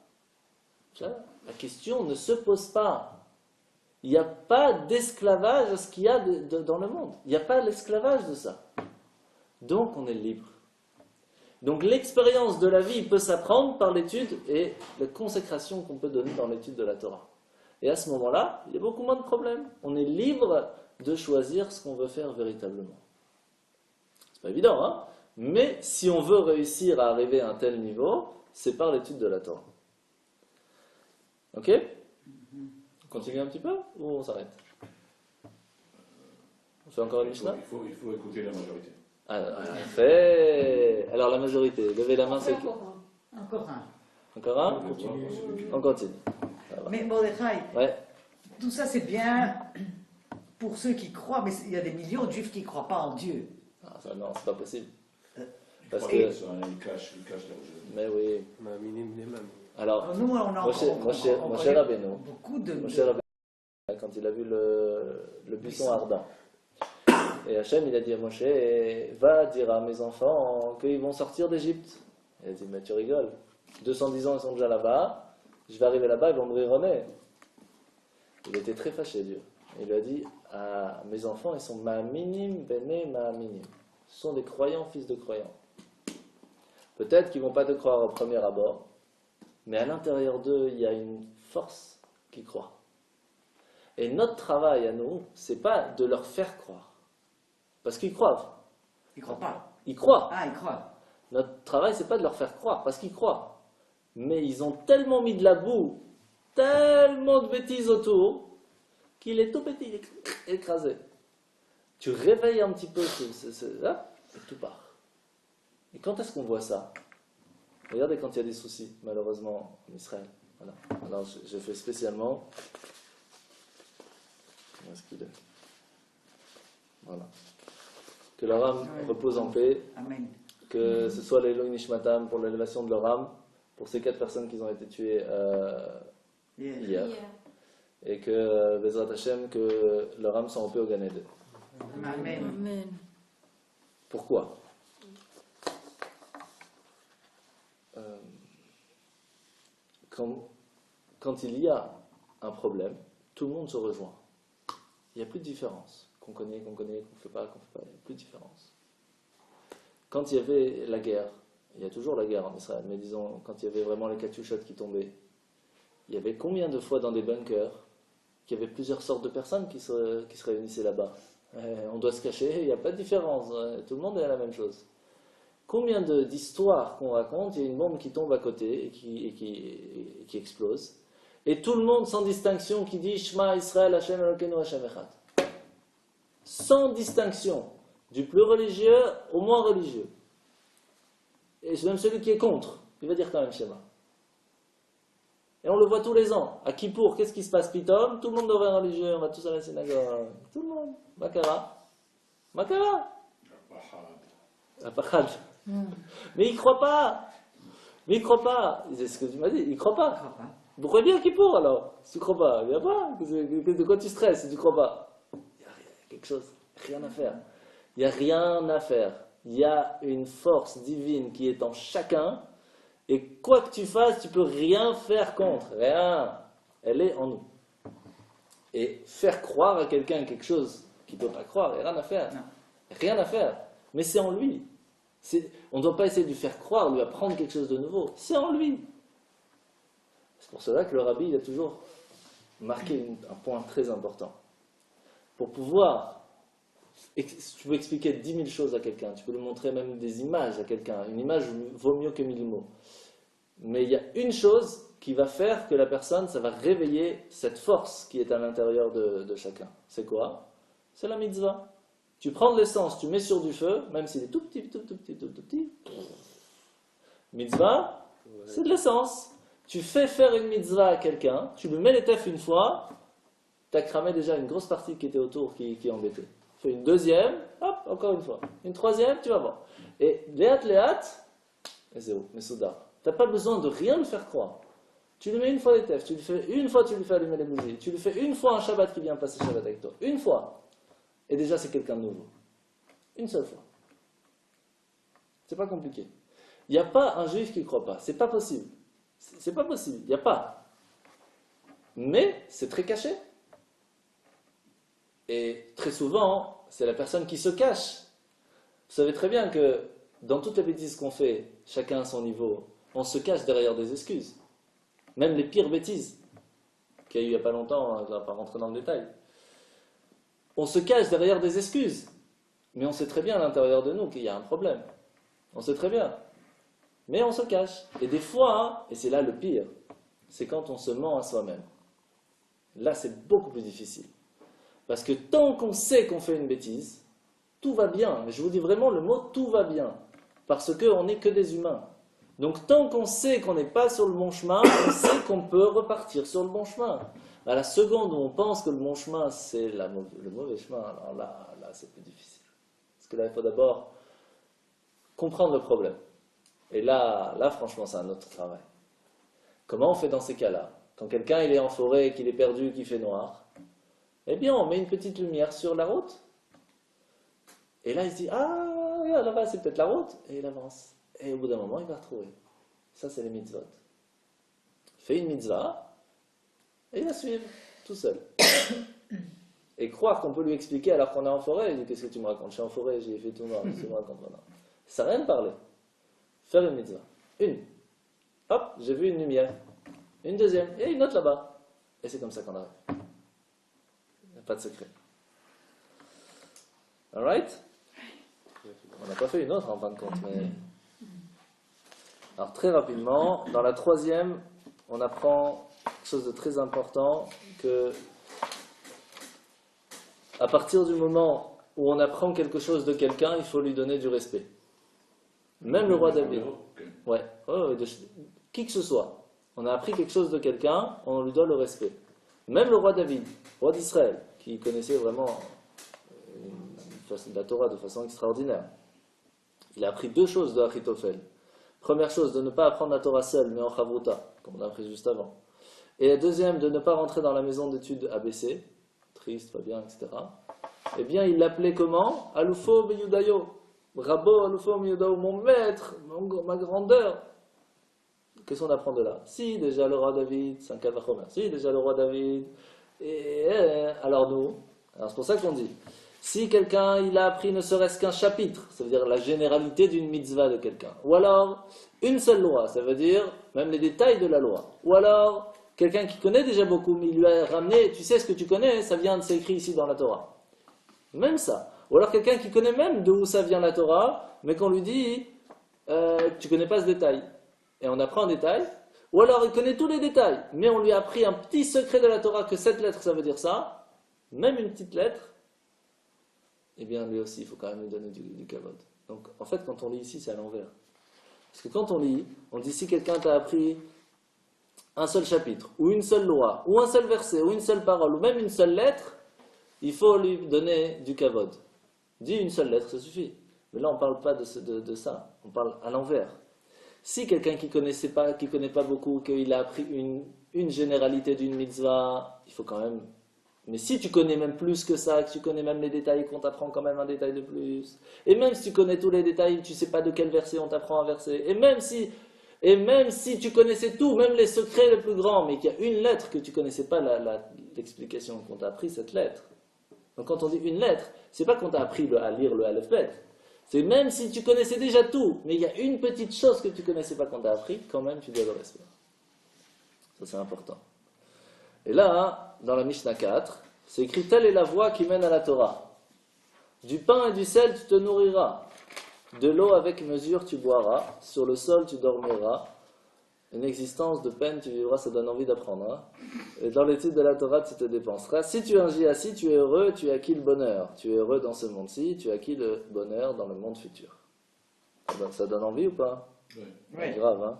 La question ne se pose pas. Il n'y a pas d'esclavage à ce qu'il y a dans le monde. Il n'y a pas l'esclavage de ça. Donc on est libre. Donc l'expérience de la vie peut s'apprendre par l'étude et la consécration qu'on peut donner dans l'étude de la Torah. Et à ce moment-là, il y a beaucoup moins de problèmes. On est libre de choisir ce qu'on veut faire véritablement. C'est pas évident, hein? Mais si on veut réussir à arriver à un tel niveau, c'est par l'étude de la Torah. Ok? On continue un petit peu ou on s'arrête? On fait encore une Mishnah? Il faut écouter la majorité. Fait. Alors la majorité, levez la main ceux qui... Encore un. Encore un? On continue. Mais Mordechai, Ouais. tout ça c'est bien pour ceux qui croient, mais il y a des millions de juifs qui ne croient pas en Dieu. Ah, ça, non, c'est pas possible. Parce Ouais, que, ça, ils cachent leur jeu. mais oui. מאמינים למאמין. Alors, Nous, on a Mon cher Rabbeinu, beaucoup de... Mon cher Rabbeinu, quand il a vu le buisson ardent, et Hachem, il a dit à Moshe, va dire à mes enfants qu'ils vont sortir d'Égypte. Il a dit, mais tu rigoles, 210 ans, ils sont déjà là-bas, je vais arriver là-bas, ils vont mourir au nez. Il était très fâché, Dieu. Il lui a dit, à mes enfants, ils sont ma'aminim, bene ma'aminim. Ce sont des croyants, fils de croyants. Peut-être qu'ils ne vont pas te croire au premier abord, mais à l'intérieur d'eux, il y a une force qui croit. Et notre travail à nous, c'est pas de leur faire croire. Parce qu'ils croient. Ils ne croient pas. Ils croient. Ah, ils croient. Notre travail, c'est pas de leur faire croire, parce qu'ils croient. Mais ils ont tellement mis de la boue, tellement de bêtises autour, qu'il est tout petit, il est écrasé. Tu réveilles un petit peu, là, et tout part. Et quand est-ce qu'on voit ça? Regardez quand il y a des soucis, malheureusement, en Israël. Voilà. Alors, j'ai fait spécialement... Où est-ce qu'il est? Voilà. Que leur âme repose en paix. Amen. Que ce soit l'Eloi Nishmatam pour l'élévation de leur âme, pour ces 4 personnes qui ont été tuées hier. Et que, Bezrat Hashem, que leur âme soit en paix au Gan Eden. Amen. Amen. Pourquoi? Quand il y a un problème, tout le monde se rejoint. Il n'y a plus de différence. Qu'on connaît, qu'on ne fait pas, il n'y a plus de différence. Quand il y avait la guerre, il y a toujours la guerre en Israël, mais disons, quand il y avait vraiment les katyushot qui tombaient, il y avait combien de fois dans des bunkers qu'il y avait plusieurs sortes de personnes qui se réunissaient là-bas? On doit se cacher, il n'y a pas de différence, tout le monde est à la même chose. Combien d'histoires qu'on raconte, il y a une bombe qui tombe à côté et qui explose, et tout le monde sans distinction qui dit Shema Israël Hashem Elokeinu Hashem Echad. Sans distinction, du plus religieux au moins religieux. Et c'est même celui qui est contre, il va dire quand même Shema. Et on le voit tous les ans. À Kippour, qu'est-ce qui se passe, Pitom? Tout le monde devient religieux, on va tous à la synagogue. Tout le monde. Makara. Makara. Apachad. Mais il ne croit pas. Mais il ne croit pas. C'est ce que tu m'as dit, il ne croit Ils ne pas. croient pas. Pourquoi bien Kippour alors? Si tu ne crois pas, viens pas. De quoi tu stresses si tu ne crois pas? Il y a quelque chose, rien à faire. Il n'y a rien à faire. Il y a une force divine qui est en chacun. Et quoi que tu fasses, tu peux rien faire contre. Rien. Elle est en nous. Et faire croire à quelqu'un quelque chose qu'il ne peut pas croire, il n'y a rien à faire. Non. Rien à faire. Mais c'est en lui. On ne doit pas essayer de lui faire croire, lui apprendre quelque chose de nouveau. C'est en lui. C'est pour cela que le rabbi il a toujours marqué un point très important. Pour pouvoir... Tu peux expliquer 10 000 choses à quelqu'un, tu peux lui montrer même des images à quelqu'un. Une image vaut mieux que 1000 mots. Mais il y a une chose qui va faire que la personne, ça va réveiller cette force qui est à l'intérieur de chacun. C'est quoi? C'est la mitzvah. Tu prends de l'essence, tu mets sur du feu, même s'il est tout petit. Mitzvah, c'est de l'essence. Tu fais faire une mitzvah à quelqu'un, tu lui mets les tefs une fois, tu as cramé déjà une grosse partie qui était autour, qui embêtait. Fais une deuxième, hop, encore une fois. Une troisième, tu vas voir. Et léat, et zéro, mais souda. Tu n'as pas besoin de rien lui faire croire. Tu lui mets une fois les tefs, tu lui fais une fois, tu lui fais allumer les bougies, tu lui fais une fois un Shabbat qui vient passer Shabbat avec toi. Une fois. Et déjà, c'est quelqu'un de nouveau. Une seule fois. C'est pas compliqué. Il n'y a pas un juif qui ne croit pas. C'est pas possible. C'est pas possible. Il n'y a pas. Mais c'est très caché. Et très souvent, c'est la personne qui se cache. Vous savez très bien que dans toutes les bêtises qu'on fait, chacun à son niveau, on se cache derrière des excuses. Même les pires bêtises qu'il y a eu il n'y a pas longtemps, je ne vais pas rentrer dans le détail. On se cache derrière des excuses. Mais on sait très bien à l'intérieur de nous qu'il y a un problème. On sait très bien. Mais on se cache. Et des fois, et c'est là le pire, c'est quand on se ment à soi-même. Là, c'est beaucoup plus difficile. Parce que tant qu'on sait qu'on fait une bêtise, tout va bien. Mais je vous dis vraiment le mot « tout va bien ». Parce qu'on n'est que des humains. Donc tant qu'on sait qu'on n'est pas sur le bon chemin, on sait qu'on peut repartir sur le bon chemin. À la seconde où on pense que le bon chemin, c'est le mauvais chemin, alors là c'est plus difficile. Parce que là, il faut d'abord comprendre le problème. Et là, franchement, c'est un autre travail. Comment on fait dans ces cas-là? Quand quelqu'un il est en forêt, qu'il est perdu, qu'il fait noir, eh bien, on met une petite lumière sur la route. Et là, il se dit, ah, regarde, là-bas, c'est peut-être la route. Et il avance. Et au bout d'un moment, il va retrouver. Ça, c'est les mitzvot. Fais une mitzvah, et il va suivre, tout seul. Et croire qu'on peut lui expliquer alors qu'on est en forêt, il dit, qu'est-ce que tu me racontes? Je suis en forêt, j'ai fait tout noir, qu'est-ce que tu me racontes maintenant? Ça n'a rien de parler. Faire une mitzvah. Une. Hop, j'ai vu une lumière. Une deuxième. Et une autre là-bas. Et c'est comme ça qu'on arrive. Il n'y a pas de secret. Alright? On n'a pas fait une autre en fin de compte, mais... Alors très rapidement, dans la troisième, on apprend quelque chose de très important, que à partir du moment où on apprend quelque chose de quelqu'un, il faut lui donner du respect. Même le roi David. Ouais, qui que ce soit. On a appris quelque chose de quelqu'un, on lui doit le respect. Même le roi David, roi d'Israël, qui connaissait vraiment la Torah de façon extraordinaire. Il a appris deux choses de Achitophel. Première chose, de ne pas apprendre la Torah seul, mais en chavruta, comme on a appris juste avant. Et la deuxième, de ne pas rentrer dans la maison d'études ABC, triste, pas bien, etc. Eh bien, il l'appelait comment? Alufo Meyudayo. Rabo Alufo Meyudayo, mon maître, ma grandeur. Qu'est-ce qu'on apprend de là? Si, déjà le roi David, c'est un Kavachomer. Si, déjà le roi David. Alors nous, alors c'est pour ça qu'on dit, si quelqu'un il a appris ne serait-ce qu'un chapitre, ça veut dire la généralité d'une mitzvah de quelqu'un, ou alors une seule loi, ça veut dire même les détails de la loi, ou alors quelqu'un qui connaît déjà beaucoup, mais il lui a ramené, tu sais ce que tu connais, ça vient de c'est écrit ici dans la Torah. Même ça. Ou alors quelqu'un qui connaît même d'où ça vient la Torah, mais qu'on lui dit, tu connais pas ce détail. Et on apprend un détail. Ou alors il connaît tous les détails, mais on lui a appris un petit secret de la Torah, que cette lettre ça veut dire ça, même une petite lettre, eh bien lui aussi il faut quand même lui donner du kavod. Donc en fait quand on lit ici c'est à l'envers. Parce que quand on lit, on dit si quelqu'un t'a appris un seul chapitre, ou une seule loi, ou un seul verset, ou une seule parole, ou même une seule lettre, il faut lui donner du kavod. Dis une seule lettre, ça suffit. Mais là on ne parle pas de ça, on parle à l'envers. Si quelqu'un qui ne connaît pas beaucoup, qu'il a appris une généralité d'une mitzvah, il faut quand même... Mais si tu connais même plus que ça, que tu connais même les détails, qu'on t'apprend quand même un détail de plus, et même si tu connais tous les détails, tu ne sais pas de quel verset on t'apprend un verset, et même si tu connaissais tout, même les secrets les plus grands, mais qu'il y a une lettre que tu ne connaissais pas l'explication qu'on t'a appris, cette lettre. Donc quand on dit une lettre, c'est pas qu'on t'a appris à lire le Aleph-Bet. C'est même si tu connaissais déjà tout, mais il y a une petite chose que tu ne connaissais pas qu'on t'a appris, quand même tu dois le respect. Ça c'est important. Et là, dans la Mishnah 4, c'est écrit, telle est la voie qui mène à la Torah. Du pain et du sel tu te nourriras, de l'eau avec mesure tu boiras, sur le sol tu dormiras, une existence de peine tu vivras, ça donne envie d'apprendre. Hein. Et dans l'étude de la Torah tu te dépenseras. Si tu agis ainsi, tu es heureux, tu as acquis le bonheur. Tu es heureux dans ce monde-ci, tu as acquis le bonheur dans le monde futur. Ça donne envie ou pas? Oui. C'est grave, hein.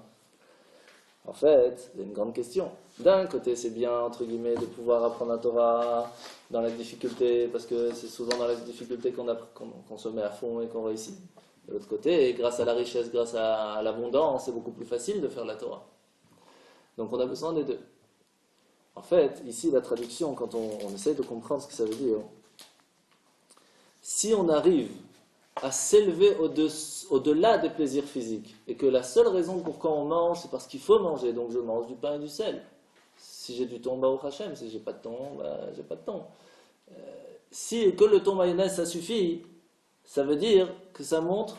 En fait, il y a une grande question. D'un côté, c'est bien, entre guillemets, de pouvoir apprendre la Torah dans la difficulté, parce que c'est souvent dans la difficulté qu'on se met à fond et qu'on réussit. De l'autre côté, grâce à la richesse, grâce à l'abondance, c'est beaucoup plus facile de faire la Torah. Donc on a besoin des deux. En fait, ici, la traduction, quand on essaie de comprendre ce que ça veut dire, si on arrive à s'élever au-delà des plaisirs physiques, et que la seule raison pourquoi on mange, c'est parce qu'il faut manger, donc je mange du pain et du sel. Si j'ai du thon, Baruch Hashem, si j'ai pas de thon, j'ai pas de thon. Si que le thon mayonnaise ça suffit, ça veut dire que ça montre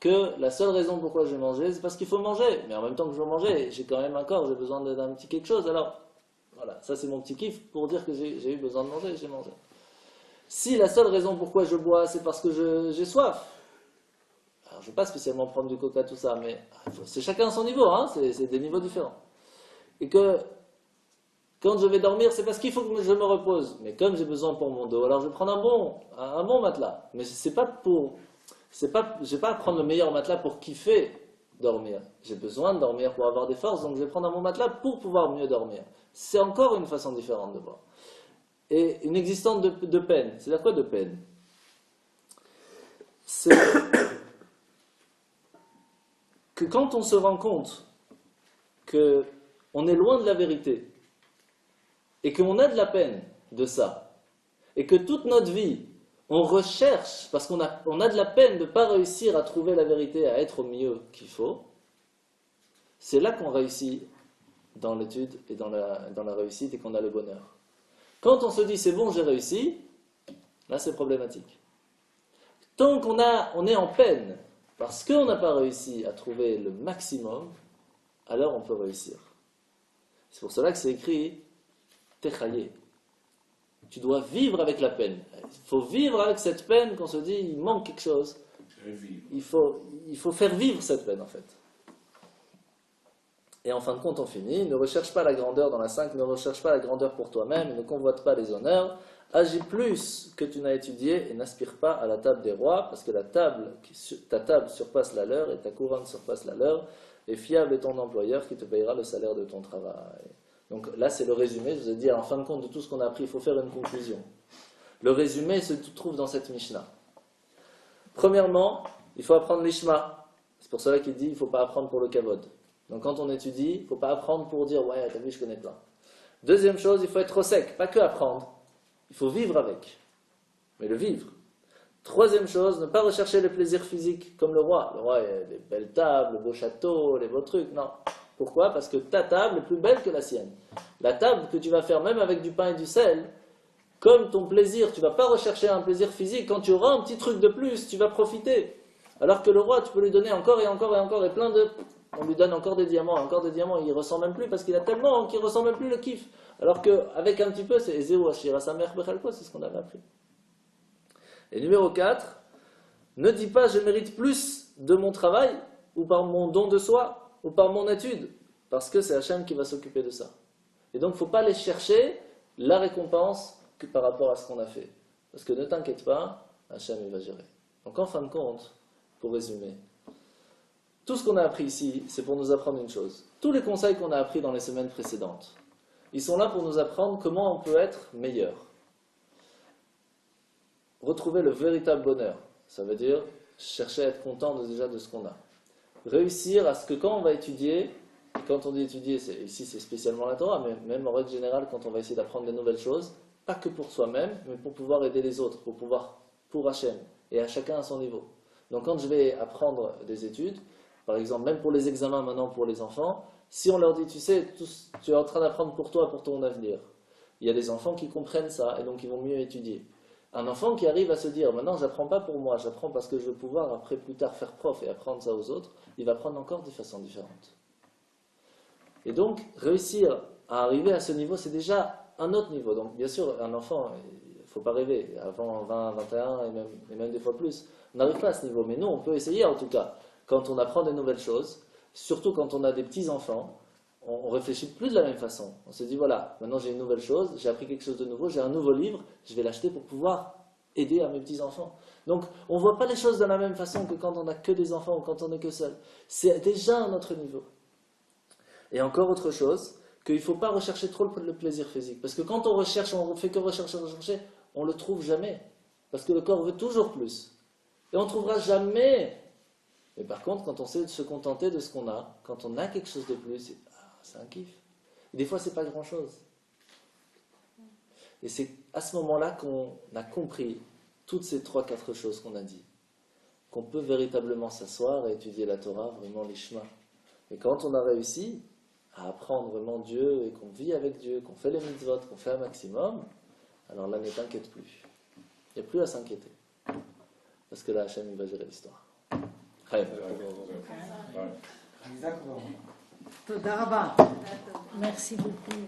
que la seule raison pourquoi je vais manger, c'est parce qu'il faut manger. Mais en même temps que je veux manger, j'ai quand même un corps, j'ai besoin d'un petit quelque chose. Alors, voilà, ça c'est mon petit kiff pour dire que j'ai eu besoin de manger, j'ai mangé. Si la seule raison pourquoi je bois, c'est parce que j'ai soif, alors je ne vais pas spécialement prendre du coca, tout ça, mais c'est chacun à son niveau, hein, c'est des niveaux différents. Et que quand je vais dormir, c'est parce qu'il faut que je me repose. Mais comme j'ai besoin pour mon dos, alors je vais prendre un bon matelas. Mais je ne vais pas prendre le meilleur matelas pour kiffer dormir. J'ai besoin de dormir pour avoir des forces, donc je vais prendre un bon matelas pour pouvoir mieux dormir. C'est encore une façon différente de voir. Et une existence de peine. C'est-à-dire quoi de peine? C'est que quand on se rend compte qu'on est loin de la vérité, et qu'on a de la peine de ça, et que toute notre vie, on recherche, parce qu'on a de la peine de ne pas réussir à trouver la vérité, à être au mieux qu'il faut, c'est là qu'on réussit dans l'étude et dans la réussite et qu'on a le bonheur. Quand on se dit c'est bon, j'ai réussi, là c'est problématique. Tant qu'on est en peine, parce qu'on n'a pas réussi à trouver le maximum, alors on peut réussir. C'est pour cela que c'est écrit Techaye. Tu dois vivre avec la peine. Il faut vivre avec cette peine qu'on se dit il manque quelque chose. Il faut faire vivre cette peine en fait. Et en fin de compte, on finit. Ne recherche pas la grandeur dans la 5, ne recherche pas la grandeur pour toi-même, ne convoite pas les honneurs. Agis plus que tu n'as étudié et n'aspire pas à la table des rois, parce que ta table surpasse la leur et ta couronne surpasse la leur. Et fiable est ton employeur qui te payera le salaire de ton travail. Donc là, c'est le résumé. Je vous ai dit, en fin de compte de tout ce qu'on a appris, il faut faire une conclusion. Le résumé se trouve dans cette Mishnah. Premièrement, il faut apprendre l'Ishma. C'est pour cela qu'il dit, il ne faut pas apprendre pour le kavod. Donc quand on étudie, il ne faut pas apprendre pour dire « ouais, t'as vu, je connais plein ». Deuxième chose, il faut être au sec, pas que apprendre. Il faut vivre avec, mais le vivre. Troisième chose, ne pas rechercher les plaisirs physiques comme le roi. Le roi, il a des belles tables, le beau château, les beaux trucs. Non. Pourquoi? Parce que ta table est plus belle que la sienne. La table que tu vas faire même avec du pain et du sel, comme ton plaisir, tu ne vas pas rechercher un plaisir physique. Quand tu auras un petit truc de plus, tu vas profiter. Alors que le roi, tu peux lui donner encore et encore et encore et plein de... On lui donne encore des diamants, il ne ressent même plus parce qu'il a tellement qu'il ne ressent même plus le kiff. Alors qu'avec un petit peu, c'est Ezeu Ashira sa mère Bechalko, c'est ce qu'on avait appris. Et numéro 4, ne dis pas je mérite plus de mon travail, ou par mon don de soi, ou par mon étude, parce que c'est Hachem qui va s'occuper de ça. Et donc il ne faut pas aller chercher la récompense que par rapport à ce qu'on a fait. Parce que ne t'inquiète pas, Hachem il va gérer. Donc en fin de compte, pour résumer, tout ce qu'on a appris ici, c'est pour nous apprendre une chose. Tous les conseils qu'on a appris dans les semaines précédentes, ils sont là pour nous apprendre comment on peut être meilleur. Retrouver le véritable bonheur, ça veut dire chercher à être content déjà de ce qu'on a. Réussir à ce que quand on va étudier, et quand on dit étudier, ici c'est spécialement la Torah, mais même en règle générale, quand on va essayer d'apprendre des nouvelles choses, pas que pour soi-même, mais pour pouvoir aider les autres, pour Hachem, et à chacun à son niveau. Donc quand je vais apprendre des études, par exemple, même pour les examens maintenant pour les enfants, si on leur dit, tu sais, tu es en train d'apprendre pour toi, pour ton avenir, il y a des enfants qui comprennent ça et donc ils vont mieux étudier. Un enfant qui arrive à se dire, maintenant j'apprends pas pour moi, j'apprends parce que je veux pouvoir après plus tard faire prof et apprendre ça aux autres, il va apprendre encore de façon différente. Et donc, réussir à arriver à ce niveau, c'est déjà un autre niveau. Donc bien sûr, un enfant, il ne faut pas rêver, avant 20, 21 et même des fois plus, on n'arrive pas à ce niveau. Mais nous, on peut essayer en tout cas. Quand on apprend de nouvelles choses, surtout quand on a des petits-enfants, on ne réfléchit plus de la même façon. On se dit, voilà, maintenant j'ai une nouvelle chose, j'ai appris quelque chose de nouveau, j'ai un nouveau livre, je vais l'acheter pour pouvoir aider à mes petits-enfants. Donc, on ne voit pas les choses de la même façon que quand on n'a que des enfants ou quand on n'est que seul. C'est déjà un autre niveau. Et encore autre chose, qu'il ne faut pas rechercher trop le plaisir physique. Parce que quand on recherche, on ne fait que rechercher, on ne le trouve jamais. Parce que le corps veut toujours plus. Et on ne trouvera jamais. Mais par contre, quand on sait se contenter de ce qu'on a, quand on a quelque chose de plus, c'est un kiff. Et des fois, ce n'est pas grand-chose. Et c'est à ce moment-là qu'on a compris toutes ces 3-4 choses qu'on a dit. Qu'on peut véritablement s'asseoir et étudier la Torah, vraiment les chemins. Et quand on a réussi à apprendre vraiment Dieu et qu'on vit avec Dieu, qu'on fait les mitzvot, qu'on fait un maximum, alors là, ne t'inquiète plus. Il n'y a plus à s'inquiéter. Parce que là, Hachem, il va gérer l'histoire. תודה רבה. Merci beaucoup.